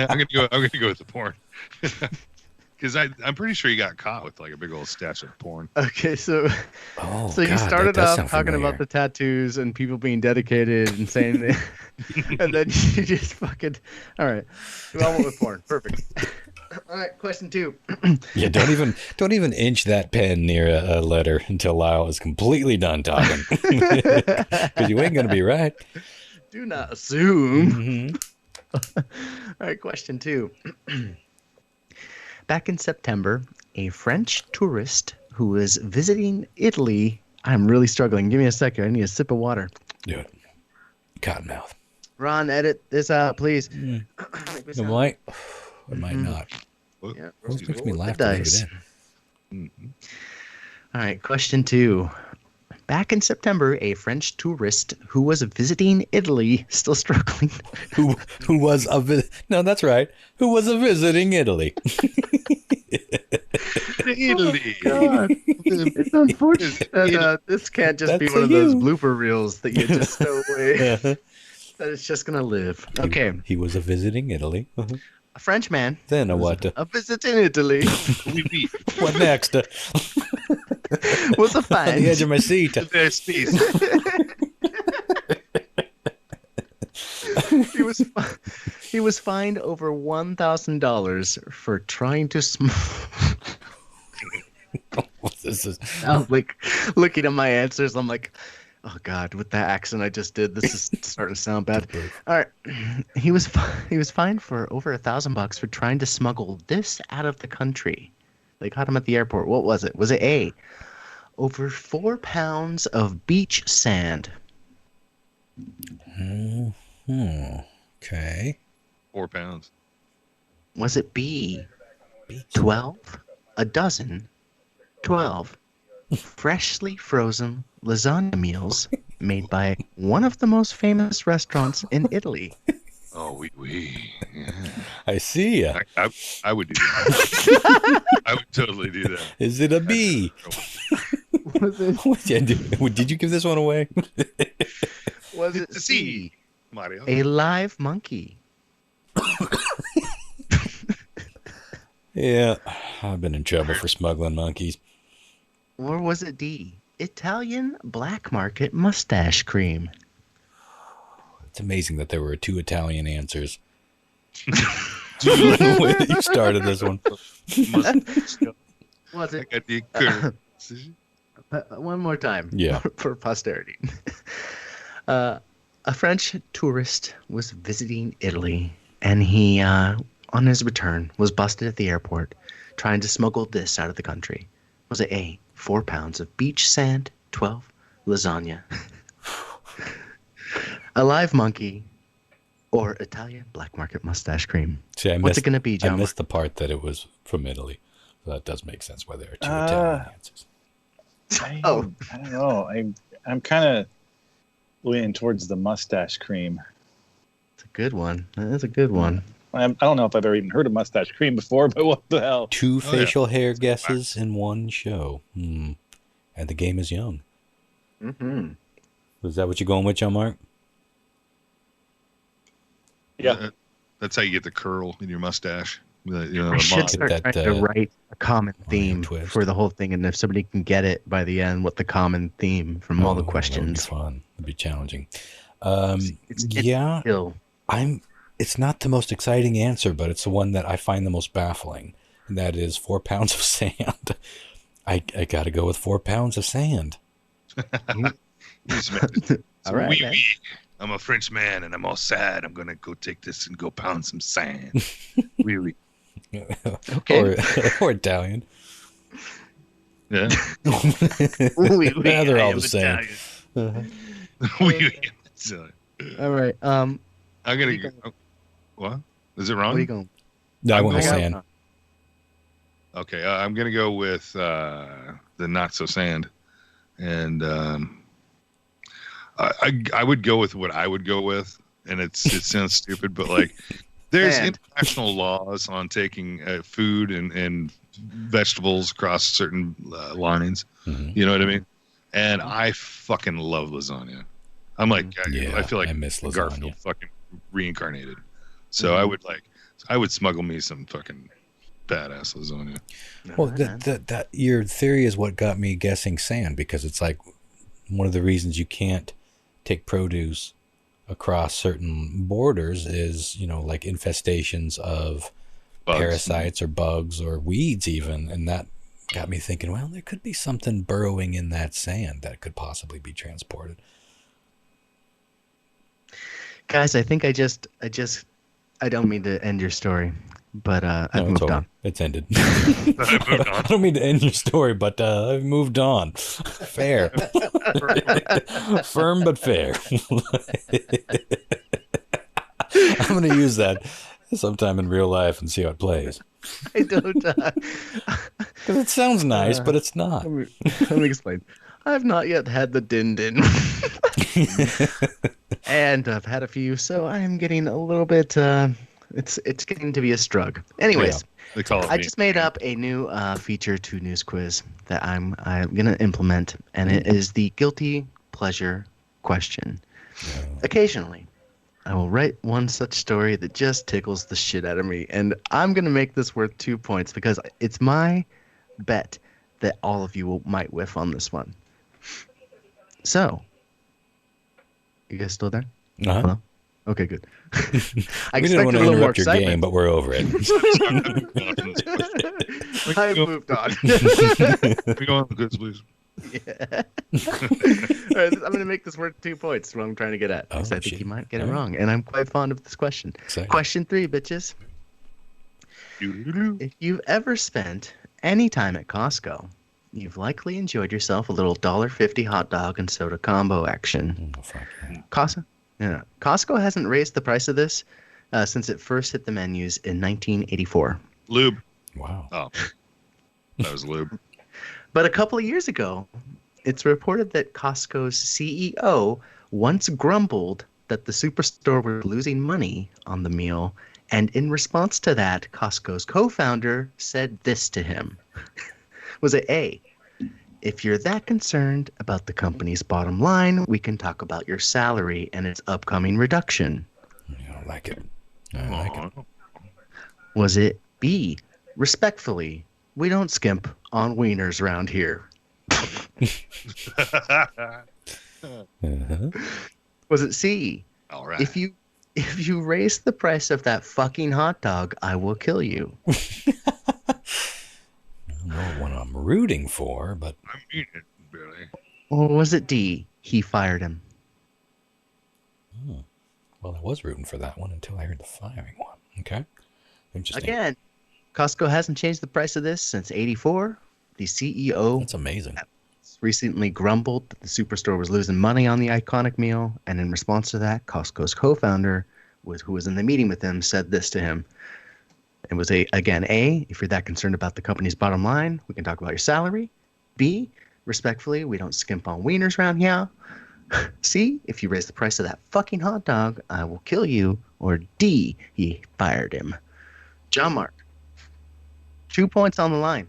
gonna go with the porn. Because I'm pretty sure you got caught with like a big old stash of porn. Okay, so you started off talking about the tattoos and people being dedicated and saying that, and then you just fucking all right. You all went with porn. Perfect. All right, question 2. Yeah, don't even inch that pen near a letter until Lyle is completely done talking, because you ain't gonna be right. Do not assume. All right, question 2. Back in September, a French tourist who was visiting Italy. I'm really struggling. Give me a second. I need a sip of water. Do it. Cottonmouth. Ron, edit this out, please. It might not. Yeah, It makes me laugh. Dice. All right, question 2. Back in September, a French tourist who was visiting Italy, still struggling. Who was no, that's right. Who was visiting Italy? Italy. God. It's unfortunate that this can't just be one of those blooper reels that you just stow away. That it's just gonna live. Okay. He was visiting Italy. A French man. Then a what? A visit in Italy. What next? Was a fine. On the edge of my seat. There's peace. He was fined over $1,000 for trying to smoke. This is. I'm like looking at my answers. I'm like, oh God, with that accent I just did, this is starting to sound bad. All right, he was fined for over $1,000 for trying to smuggle this out of the country. They caught him at the airport. What was it? Was it A, over 4 pounds of beach sand? Okay. 4 pounds. Was it B, 12, a dozen, 12 freshly frozen lasagna meals made by one of the most famous restaurants in Italy? Oh, we. Yeah. I see ya. I would do that. I would totally do that. Is it a B? Did you give this one away? Was it C, Mario? A live monkey? Yeah, I've been in trouble for smuggling monkeys. Or was it D, Italian black market mustache cream? It's amazing that there were 2 Italian answers. The way that you started this one. Was it? One more time. Yeah. For posterity. A French tourist was visiting Italy, and he, on his return, was busted at the airport trying to smuggle this out of the country. Was it A, 4 pounds of beach sand, 12 lasagna, a live monkey, or Italian black market mustache cream? See, what's it going to be, John? I missed the part that it was from Italy. So that does make sense why there are 2 Italian answers. I don't know. I'm kind of leaning towards the mustache cream. It's a good one. That's a good one. I don't know if I've ever even heard of mustache cream before, but what the hell? 2 facial hair guesses in one show. And the game is young. Mm-hmm. Was that what you're going with, John Mark? Yeah. That's how you get the curl in your mustache. I should start trying to write a common theme for the whole thing, and if somebody can get it by the end, what the common theme from all the questions. That would be fun. It'd be challenging. It's not the most exciting answer, but it's the one that I find the most baffling. and that is 4 pounds of sand. I got to go with 4 pounds of sand. All right, man. I'm a French man, and I'm all sad. I'm gonna go take this and go pound some sand. Oui. Okay. Or Italian. Yeah. They're all the same. All right. I'm gonna go. What? Is it wrong? What are you going? No, I went with sand. Okay, I'm gonna go with the not so sand, and I would go with what I would go with, and it sounds stupid, but like there's international laws on taking food and vegetables across certain lines. Mm-hmm. You know what I mean? And I fucking love lasagna. I'm like, I feel like I miss Garfield fucking reincarnated. So I would smuggle me some fucking badass lasagna. Well, that your theory is what got me guessing sand, because it's like one of the reasons you can't take produce across certain borders is, like infestations of bugs, parasites or bugs or weeds even, and that got me thinking, well, there could be something burrowing in that sand that could possibly be transported. Guys, I think I don't mean to end your story, but I've moved on. It's ended. I don't mean to end your story, but I've moved on. Fair. Firm but fair. I'm going to use that sometime in real life and see how it plays. I don't. Because it sounds nice, but it's not. Let me explain. I've not yet had the din-din. And I've had a few, so I'm getting a little bit... It's getting to be a struggle. Anyways, I just made up a new feature to News Quiz that I'm gonna implement, and it is the guilty pleasure question. Occasionally, I will write one such story that just tickles the shit out of me, and I'm gonna make this worth 2 points because it's my bet that all of you might whiff on this one. So, you guys still there? Uh-huh. Hello? Okay, good. We didn't want to interrupt your game, but we're over it. I moved on. We go on the goods, please. Yeah. All right, I'm going to make this worth 2 points. That's what I'm trying to get at. Because I think you might get it wrong. And I'm quite fond of this question. Question 3, bitches. If you've ever spent any time at Costco, you've likely enjoyed yourself a little $1.50 hot dog and soda combo action. Costco hasn't raised the price of this since it first hit the menus in 1984. Lube. Wow. Oh, that was lube. But a couple of years ago, it's reported that Costco's CEO once grumbled that the superstore was losing money on the meal, and in response to that, Costco's co-founder said this to him. Was it A, if you're that concerned about the company's bottom line, we can talk about your salary and its upcoming reduction? I don't like it. I like it. Was it B, respectfully, we don't skimp on wieners around here? Was it C, all right, if you raise the price of that fucking hot dog, I will kill you? I don't know what I'm rooting for, but I'm eating it, Billy. Or was it D, he fired him? Well, I was rooting for that one until I heard the firing one. Okay. Interesting. Again, Costco hasn't changed the price of this since '84. The CEO... That's amazing. ...recently grumbled that the superstore was losing money on the iconic meal, and in response to that, Costco's co-founder, who was in the meeting with him, said this to him. It was A, if you're that concerned about the company's bottom line, we can talk about your salary. B, respectfully, we don't skimp on wieners around here. C, if you raise the price of that fucking hot dog, I will kill you. Or D, he fired him. John Mark, 2 points on the line.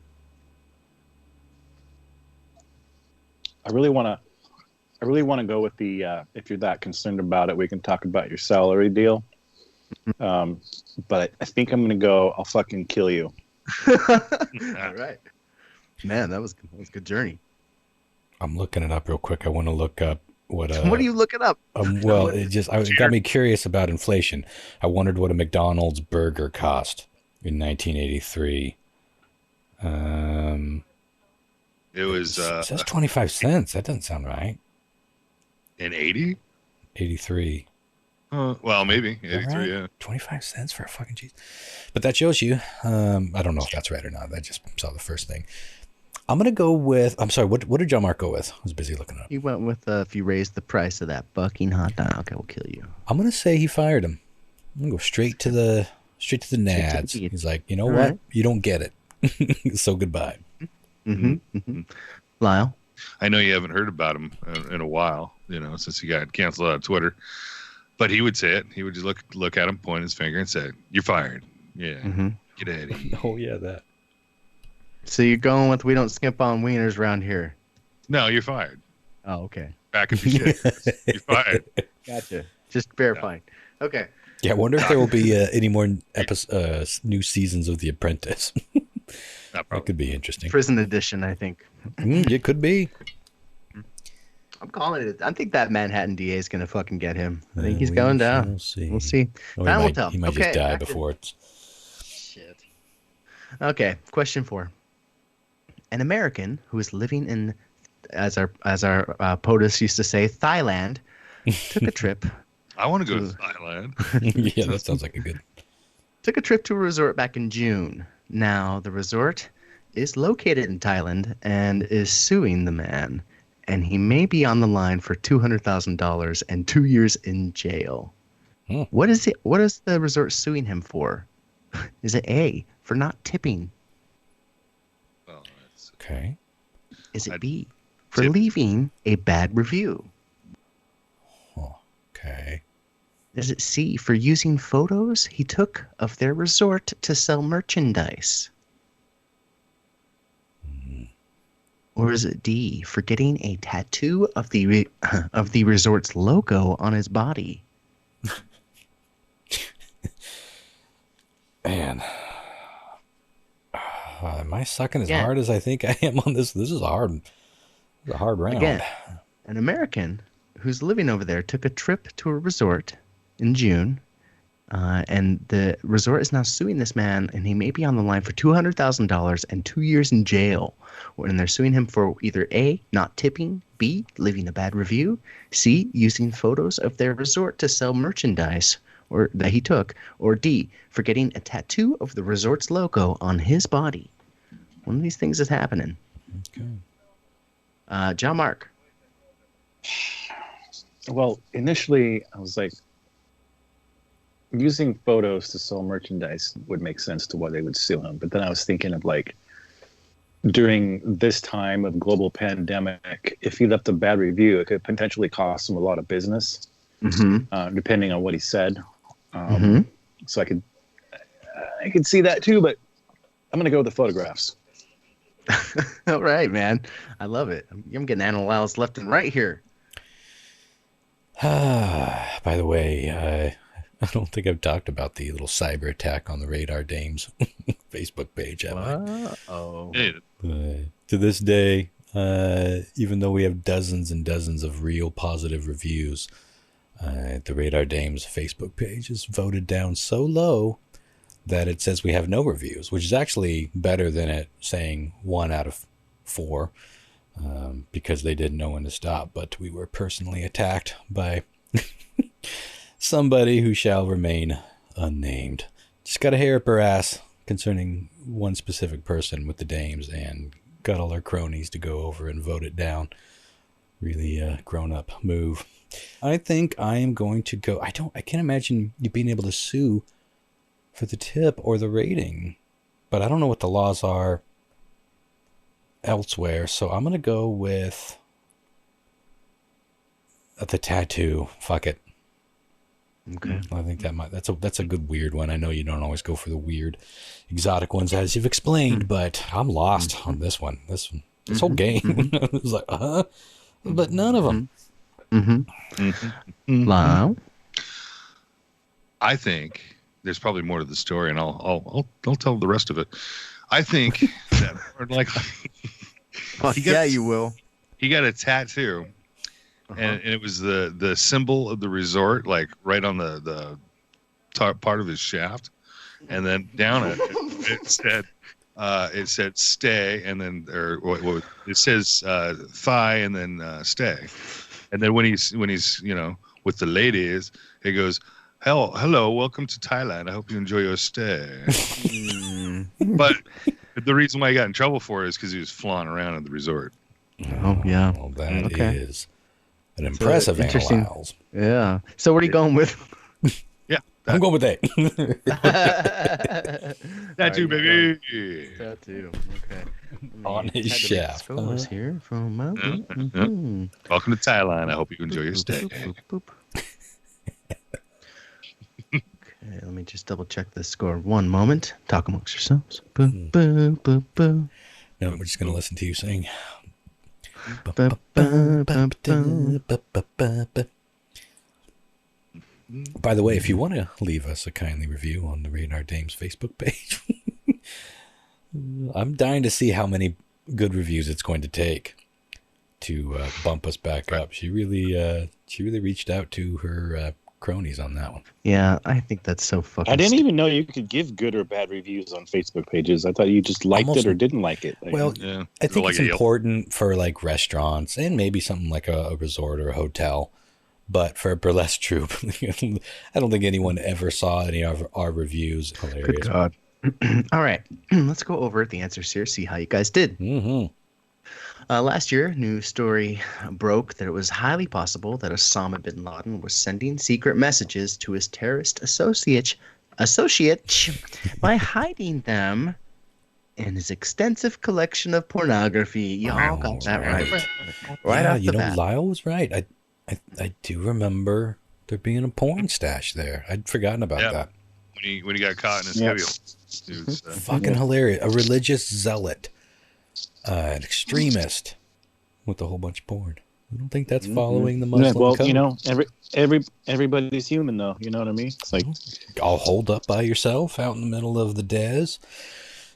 I really want to go with the if you're that concerned about it, we can talk about your salary deal. But I think I'm going to go, I'll fucking kill you. All right. Man, that was a good journey. I'm looking it up real quick. I want to look up what are you looking up? Well, it got me curious about inflation. I wondered what a McDonald's burger cost in 1983 It was. It says 25 cents. That doesn't sound right. In 80? 83. Well, maybe 83. Right? Yeah. 25 cents for a fucking cheese. But that shows you. I don't know if that's right or not. I just saw the first thing. I'm gonna go with. I'm sorry. What did John Mark go with? I was busy looking up. He went with if you raise the price of that fucking hot dog, I will kill you. I'm gonna say he fired him. I'm gonna go straight to the nads. He's like, you know what? Right. You don't get it. So goodbye. Lyle, I know you haven't heard about him in a while. Since he got canceled out of Twitter. But he would say it. He would just look at him, point his finger, and say, "You're fired." Yeah. Get out of here. Oh yeah, that. So you're going with we don't skimp on wieners around here? No, you're fired. Oh, okay. Back up your shit. You're fired. Gotcha. Just verifying. Yeah. Okay. Yeah, I wonder if there will be any more new seasons of The Apprentice. That could be interesting. Prison edition, I think. It could be. I'm calling it. I think that Manhattan DA is going to fucking get him. I think he's going down. We'll see. Time will tell. He might just die before it's... Shit. Okay, question 4. An American who is living in, as our POTUS used to say, Thailand, took a trip. I want to go to Thailand. Yeah, that sounds like a good... Took a trip to a resort back in June. Now, the resort is located in Thailand and is suing the man. And he may be on the line for $200,000 and 2 years in jail. What is it? What is the resort suing him for? Is it A, for not tipping? Well, okay. Is it B, for leaving a bad review? Okay. Is it C, for using photos he took of their resort to sell merchandise? Or is it D, for getting a tattoo of the resort's logo on his body? Man, am I sucking as hard as I think I am on this? This is a hard round. Again, an American who's living over there took a trip to a resort in June, and the resort is now suing this man, and he may be on the line for $200,000 and 2 years in jail. And they're suing him for either A, not tipping, B, leaving a bad review, C, using photos of their resort to sell merchandise or that he took, or D, for getting a tattoo of the resort's logo on his body. One of these things is happening. Okay. John Mark. Well, initially I was like, using photos to sell merchandise would make sense to why they would sue him. But then I was thinking of like, during this time of global pandemic, if he left a bad review, it could potentially cost him a lot of business, depending on what he said. So I could see that too, but I'm going to go with the photographs. All right, man. I love it. I'm getting analyzed left and right here. By the way, I don't think I've talked about the little cyber attack on the Radar Dames Facebook page, have I? To this day, even though we have dozens and dozens of real positive reviews, the Radar Dames Facebook page is voted down so low that it says we have no reviews, which is actually better than it saying 1 out of 4, because they didn't know when to stop. But we were personally attacked by somebody who shall remain unnamed. Just got a hair up her ass concerning one specific person with the Dames, and got all our cronies to go over and vote it down. Really grown-up move. I think I am going to go... I can't imagine you being able to sue for the tip or the rating, but I don't know what the laws are elsewhere, so I'm going to go with the tattoo. Fuck it. Okay. I think that's a good weird one. I know you don't always go for the weird exotic ones as you've explained, but I'm lost on this one. This whole game. It was like, but none of them. Wow. I think there's probably more to the story, and I'll tell the rest of it. I think that, or like, you will. He got a tattoo. And it was the symbol of the resort, like right on the top part of his shaft, and then down it said it said stay, and then what it says thigh, and then stay, and then when he's with the ladies, he goes, hello, welcome to Thailand. I hope you enjoy your stay. But the reason why he got in trouble for it is because he was flying around at the resort. Oh yeah, well, that is an impressive analysis. Yeah. So what are you going with? I'm going with A. Tattoo, baby. Tattoo. Okay. On his shaft. Scores here from. Welcome to Thailand. I hope you enjoy your stay. Okay, let me just double check this score. One moment. Talk amongst yourselves. Boo, boo, boo, boo. No, we're just going to listen to you sing. By the way, if you want to leave us a kindly review on the Radar Dames Facebook page, I'm dying to see how many good reviews it's going to take to bump us back up. She really reached out to her cronies on that one. Yeah, I think that's so fucking. I didn't even know you could give good or bad reviews on Facebook pages. I thought you just liked it or didn't like it. Like, well, yeah. I think it's important for like restaurants and maybe something like a resort or a hotel. But for a burlesque troupe, I don't think anyone ever saw any of our reviews. Hilarious. Good God. All right. Let's go over the answers here, see how you guys did. Mm-hmm. Last year, news story broke that it was highly possible that Osama bin Laden was sending secret messages to his terrorist associates by hiding them in his extensive collection of pornography. Y'all got that right. Right off the bat. Lyle was right. I do remember there being a porn stash there. I'd forgotten about that. When he got caught in his studio. It was, fucking hilarious. A religious zealot. An extremist with a whole bunch of porn. I don't think that's following the Muslim code. Everybody's human though. You know what I mean? It's like all holed up by yourself out in the middle of the des.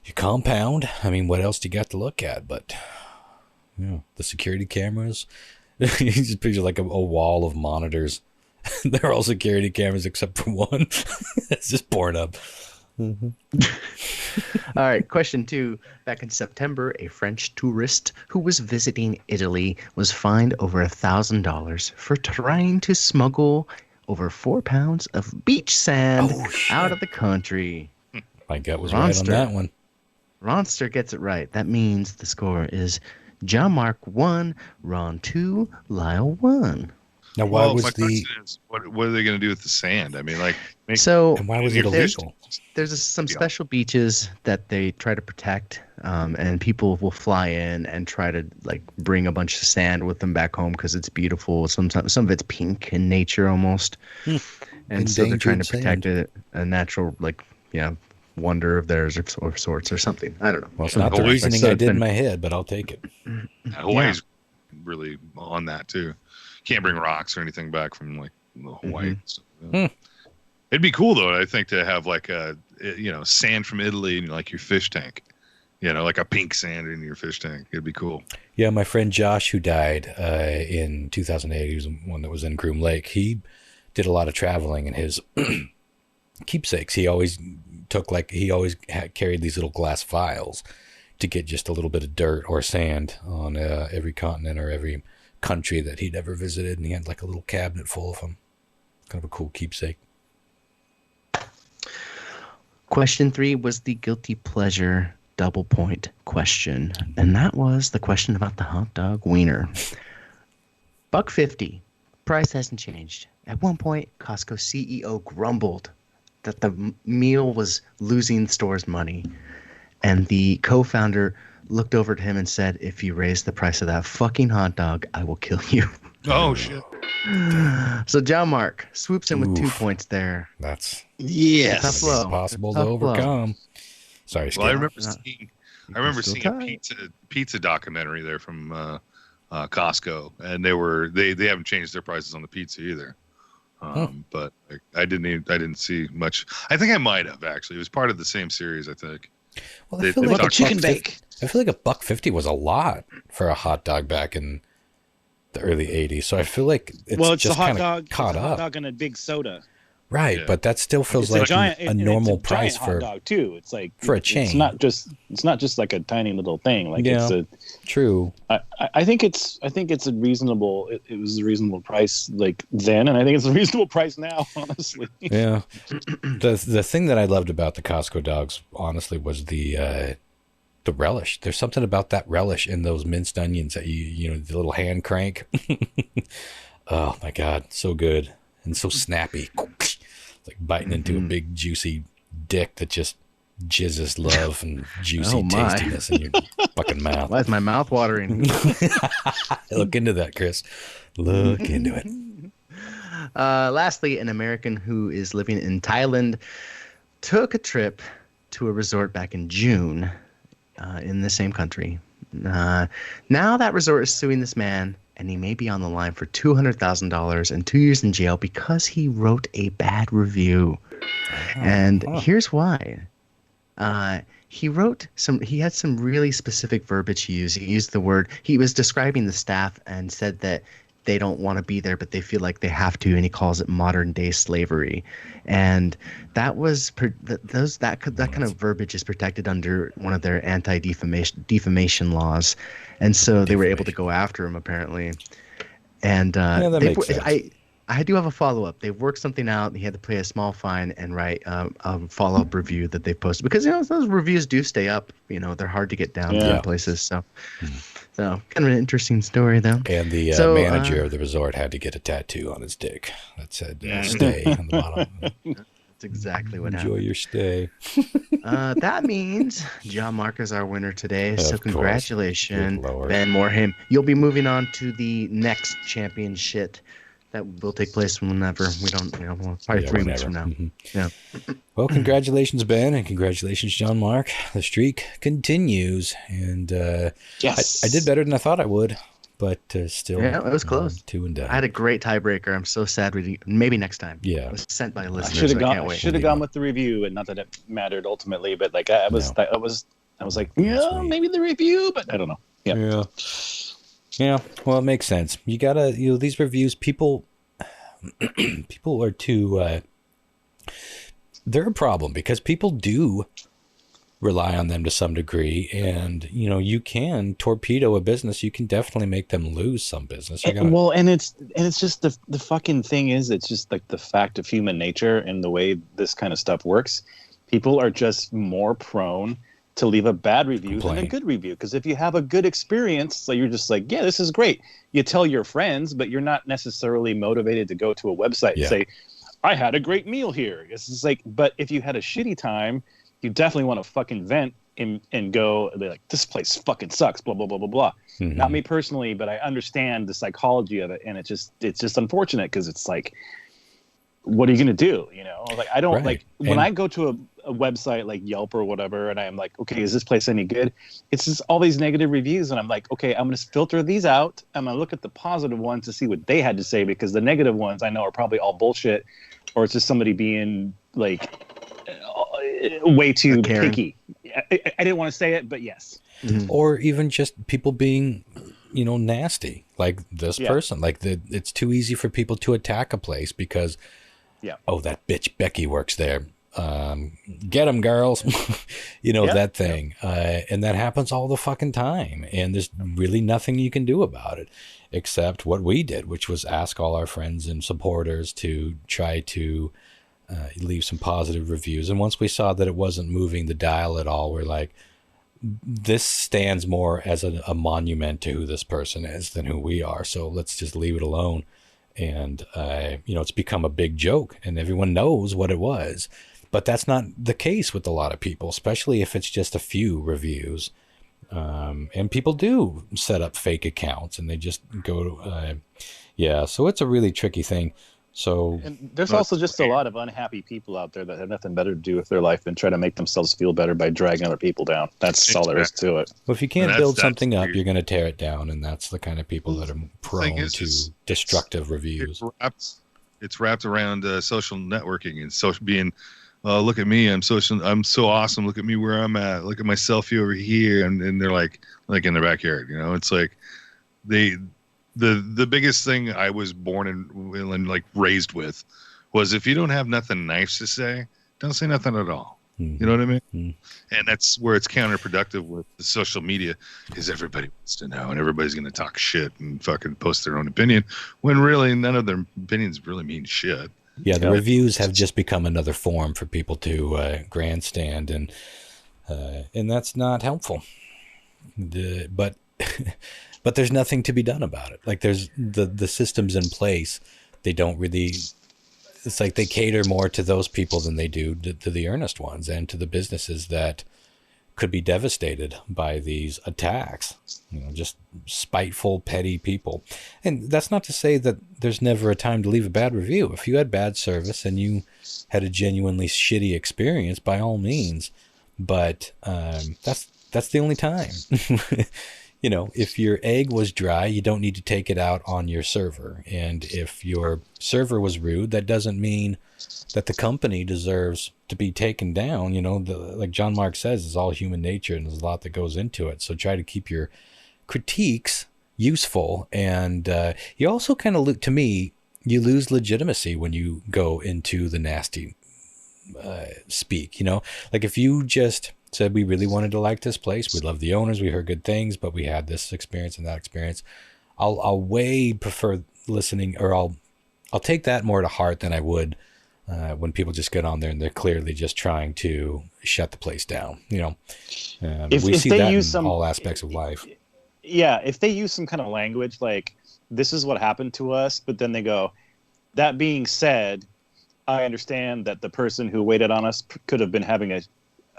Your compound. I mean, what else do you got to look at? But the security cameras. You just picture like a wall of monitors. They're all security cameras except for one. It's just pouring up. Mm-hmm. All right, question 2. Back in September, a French tourist who was visiting Italy was fined over $1,000 for trying to smuggle over 4 pounds of beach sand out of the country. My gut was right on that one. Ronster gets it right. That means the score is John Mark 1, Ron 2, Lyle 1. Now, why was my question is, what are they going to do with the sand? I mean, like, and why was it illegal? There's some special beaches that they try to protect, and people will fly in and try to like bring a bunch of sand with them back home because it's beautiful. Sometimes some of it's pink in nature almost, and so they're trying to protect it, a natural wonder of theirs or sorts or something. I don't know. Well, it's not the reasoning I did in my head, but I'll take it. Hawaii's really on that too. Can't bring rocks or anything back from like Hawaii. So, it'd be cool though, I think, to have like a sand from Italy in like your fish tank. Like a pink sand in your fish tank. It'd be cool. Yeah, my friend Josh, who died in 2008, he was the one that was in Groom Lake. He did a lot of traveling, and his keepsakes, he always carried these little glass vials to get just a little bit of dirt or sand on every continent or every country that he'd ever visited, and he had like a little cabinet full of them. Kind of a cool keepsake. Question 3 was the guilty pleasure double point question, and that was the question about the hot dog wiener. $1.50. Price hasn't changed. At one point, Costco CEO grumbled that the meal was losing stores money, and the co-founder looked over to him and said, "If you raise the price of that fucking hot dog, I will kill you." Oh shit. So John Mark swoops in with 2 points there. That's tough blow. Possible to overcome. Blow. Sorry, Skip. Well, I remember seeing a pizza documentary there from Costco, and they haven't changed their prices on the pizza either. But I didn't see much. I think I might have actually. It was part of the same series, I think. Well, I feel like a chicken bake. I feel like $1.50 was a lot for a hot dog back in the early '80s. So I feel like it's just kind of caught up. Hot dog and a big soda. Right, but that still feels like a normal price for hot dog too. It's like for a chain. It's not just like a tiny little thing. Like true. I think it's a reasonable. It was a reasonable price like then, and I think it's a reasonable price now. Honestly. Yeah. The thing that I loved about the Costco dogs, honestly, was the relish. There's something about that relish in those minced onions that you know, the little hand crank. Oh my God, so good and so snappy. It's like biting into a big juicy dick that just jizzes love and juicy tastiness in your fucking mouth. Why is my mouth watering? Look into that, Chris. Look into it. Lastly, an American who is living in Thailand took a trip to a resort back in June in the same country. Now that resort is suing this man, and he may be on the line for $200,000 and 2 years in jail because he wrote a bad review. And here's why. He had some really specific verbiage he used. He used the word, he was describing the staff and said that they don't want to be there, but they feel like they have to, and he calls it modern day slavery. And that was that kind of verbiage is protected under one of their anti-defamation laws, and so they were able to go after him apparently. And that makes sense. I do have a follow-up. They've worked something out. He had to pay a small fine and write a follow-up review that they've posted. Because, you know, those reviews do stay up. You know, they're hard to get down to places. So kind of an interesting story, though. And the manager of the resort had to get a tattoo on his dick that said, stay on the bottom. That's exactly what happened. Enjoy your stay. That means John Mark is our winner today. So congratulations, Ben Morhaime. You'll be moving on to the next championship. That will take place whenever we don't, probably 3 weeks from now. Mm-hmm. Yeah. Well, congratulations, Ben, and congratulations, John Mark. The streak continues, and yes, I did better than I thought I would, but still, it was close. 2 and done. I had a great tiebreaker. I'm so sad. Maybe next time. Yeah, it was sent by listeners. I should have gone with the review, and not that it mattered ultimately, but like I was like, maybe the review, but I don't know. Yeah. Yeah, well, it makes sense. You gotta, these reviews, people are too, they're a problem because people do rely on them to some degree. And, you can torpedo a business. You can definitely make them lose some business. And it's just the fucking thing is, it's just like the fact of human nature and the way this kind of stuff works. People are just more prone to leave a bad review than a good review. Because if you have a good experience, so you're just like, yeah, this is great. You tell your friends, but you're not necessarily motivated to go to a website and say, I had a great meal here. It's just like, but if you had a shitty time, you definitely want to fucking vent and go, be like, this place fucking sucks, blah, blah, blah, blah, blah. Mm-hmm. Not me personally, but I understand the psychology of it. And it's just unfortunate because it's like, what are you going to do? Like, I don't when I go to a website like Yelp or whatever, and I'm like, okay, is this place any good? It's just all these negative reviews. And I'm like, okay, I'm going to filter these out. I'm going to look at the positive ones to see what they had to say, because the negative ones I know are probably all bullshit, or it's just somebody being like way too picky. I didn't want to say it, but yes. Mm-hmm. Or even just people being, nasty, like this person. Like it's too easy for people to attack a place because, that bitch Becky works there. Get them, girls. That thing. And that happens all the fucking time. And there's really nothing you can do about it except what we did, which was ask all our friends and supporters to try to leave some positive reviews. And once we saw that it wasn't moving the dial at all, we're like, this stands more as a monument to who this person is than who we are. So let's just leave it alone. And, it's become a big joke and everyone knows what it was. But that's not the case with a lot of people, especially if it's just a few reviews. And people do set up fake accounts and they just go to, so it's a really tricky thing. So and there's also just a lot of unhappy people out there that have nothing better to do with their life than try to make themselves feel better by dragging other people down. That's all there is to it. Well, if you can't build something up, you're going to tear it down. And that's the kind of people that are prone to destructive reviews. It's wrapped around social networking and being, look at me, I'm so awesome. Look at me where I'm at. Look at my selfie over here. And they're like in their backyard, it's like the biggest thing I was born and like raised with was if you don't have nothing nice to say, don't say nothing at all. You know what I mean? And that's where it's counterproductive with the social media, is everybody wants to know and everybody's going to talk shit and fucking post their own opinion when really none of their opinions really mean shit. Yeah, the reviews have just become another form for people to grandstand, and that's not helpful. But there's nothing to be done about it. Like, there's the systems in place. They don't really. It's like they cater more to those people than they do to the earnest ones and to the businesses that could be devastated by these attacks. Just spiteful, petty people. And that's not to say that there's never a time to leave a bad review. If you had bad service and you had a genuinely shitty experience, by all means. But that's the only time. If your egg was dry, you don't need to take it out on your server. And if your server was rude, that doesn't mean that the company deserves to be taken down. Like John Mark says, it's all human nature and there's a lot that goes into it. So try to keep your critiques useful. And you also kind of to me, you lose legitimacy when you go into the nasty speak. Like if you just said, we really wanted to like this place, we love the owners, we heard good things, but we had this experience and that experience, I'll way prefer listening, or I'll take that more to heart than I would when people just get on there and they're clearly just trying to shut the place down. We see that in all aspects of life. Yeah, if they use some kind of language like, this is what happened to us, but then they go, that being said, I understand that the person who waited on us could have been having a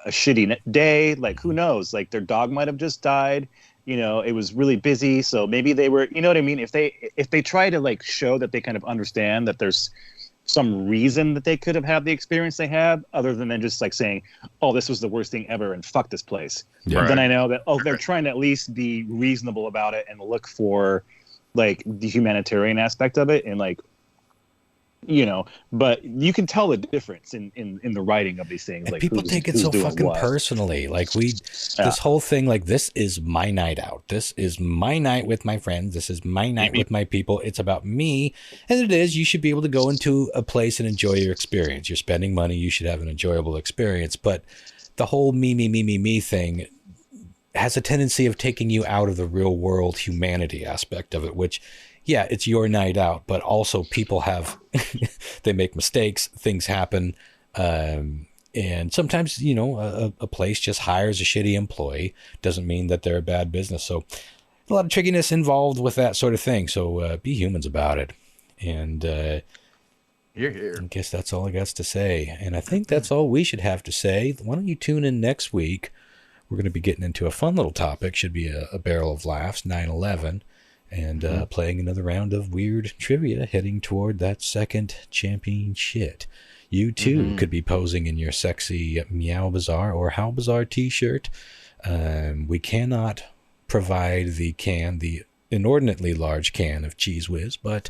shitty day. Like, who knows? Like, their dog might have just died. It was really busy, so maybe they were. You know what I mean? If they try to like show that they kind of understand that there's some reason that they could have had the experience they had, other than just like saying, "Oh, this was the worst thing ever," and fuck this place. Yeah. Then I know that they're trying to at least be reasonable about it and look for like the humanitarian aspect of it, and like. But you can tell the difference in the writing of these things. Like, people take it so fucking personally. Like this whole thing, like, this is my night out. This is my night with my friends. This is my night with my people. It's about me. And it is, you should be able to go into a place and enjoy your experience. You're spending money. You should have an enjoyable experience. But the whole me thing has a tendency of taking you out of the real world humanity aspect of it, which, yeah, it's your night out, but also people they make mistakes, things happen. And sometimes, a place just hires a shitty employee. Doesn't mean that they're a bad business. So a lot of trickiness involved with that sort of thing. So be humans about it. And here. I guess that's all I got to say. And I think that's all we should have to say. Why don't you tune in next week? We're going to be getting into a fun little topic. Should be a barrel of laughs, 9/11. And playing another round of weird trivia, heading toward that second champion shit. You too could be posing in your sexy Meow Bizarre or How Bizarre t-shirt. We cannot provide the inordinately large can of Cheese Whiz, but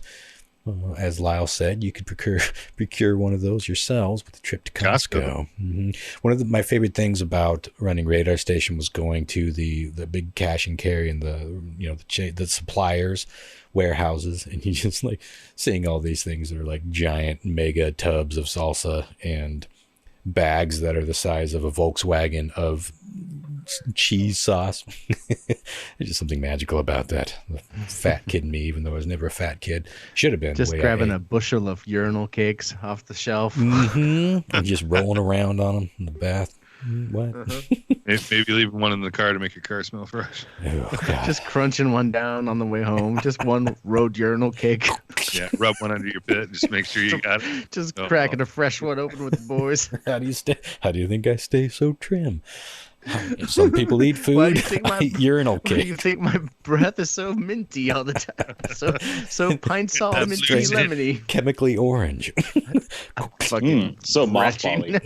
as Lyle said, you could procure one of those yourselves with a trip to Costco. One of my favorite things about running Radar Station was going to the big cash and carry and the suppliers warehouses, and you just like seeing all these things that are like giant mega tubs of salsa and bags that are the size of a Volkswagen of cheese sauce. There's just something magical about that. The fat kid in me, even though I was never a fat kid, should have been. Just grabbing a bushel of urinal cakes off the shelf. And just rolling around on them in the bath. What? Maybe leaving one in the car to make your car smell fresh. Oh, just crunching one down on the way home. Just one road urinal cake. Yeah, rub one under your pit. Just make sure you got it. Just cracking a fresh one open with the boys. How do you think I stay so trim? Some people eat food. I eat urinal cake. Why do you think my breath is so minty all the time? So pine salt, minty, lemony, chemically orange. Fucking so mothbally.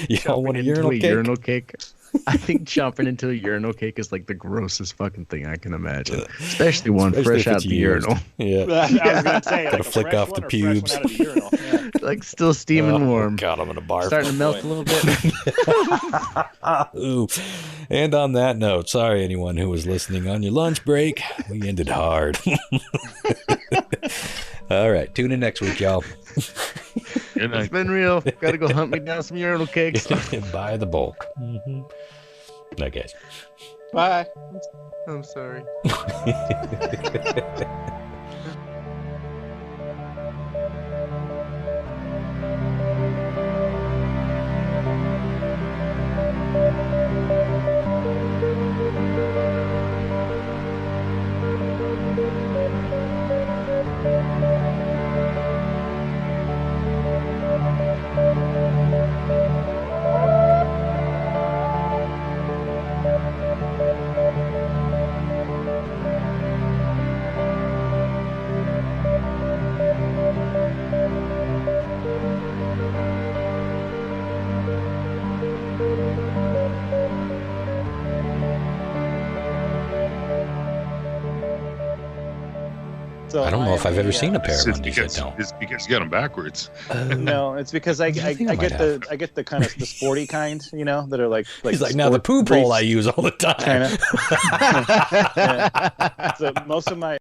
Y'all want a urinal cake? I think chopping into a urinal cake is like the grossest fucking thing I can imagine, especially one fresh out the urinal. Yeah, I was gonna say, gotta flick off the pubes. Like still steaming warm. God, I'm gonna barf. Starting to melt a little bit. Ooh. And on that note, sorry anyone who was listening on your lunch break. We ended hard. All right. Tune in next week, y'all. It's been real. Got to go hunt me down some urinal cakes. Buy the bulk. I guess. Bye. I'm sorry. So I don't know if I've ever seen a pair of It's undies because, that don't. it's because you got them backwards. No, it's because I get the kind of the sporty kind, you know, that are like He's like, now the poop hole I use all the time. Kinda. Yeah. So most of my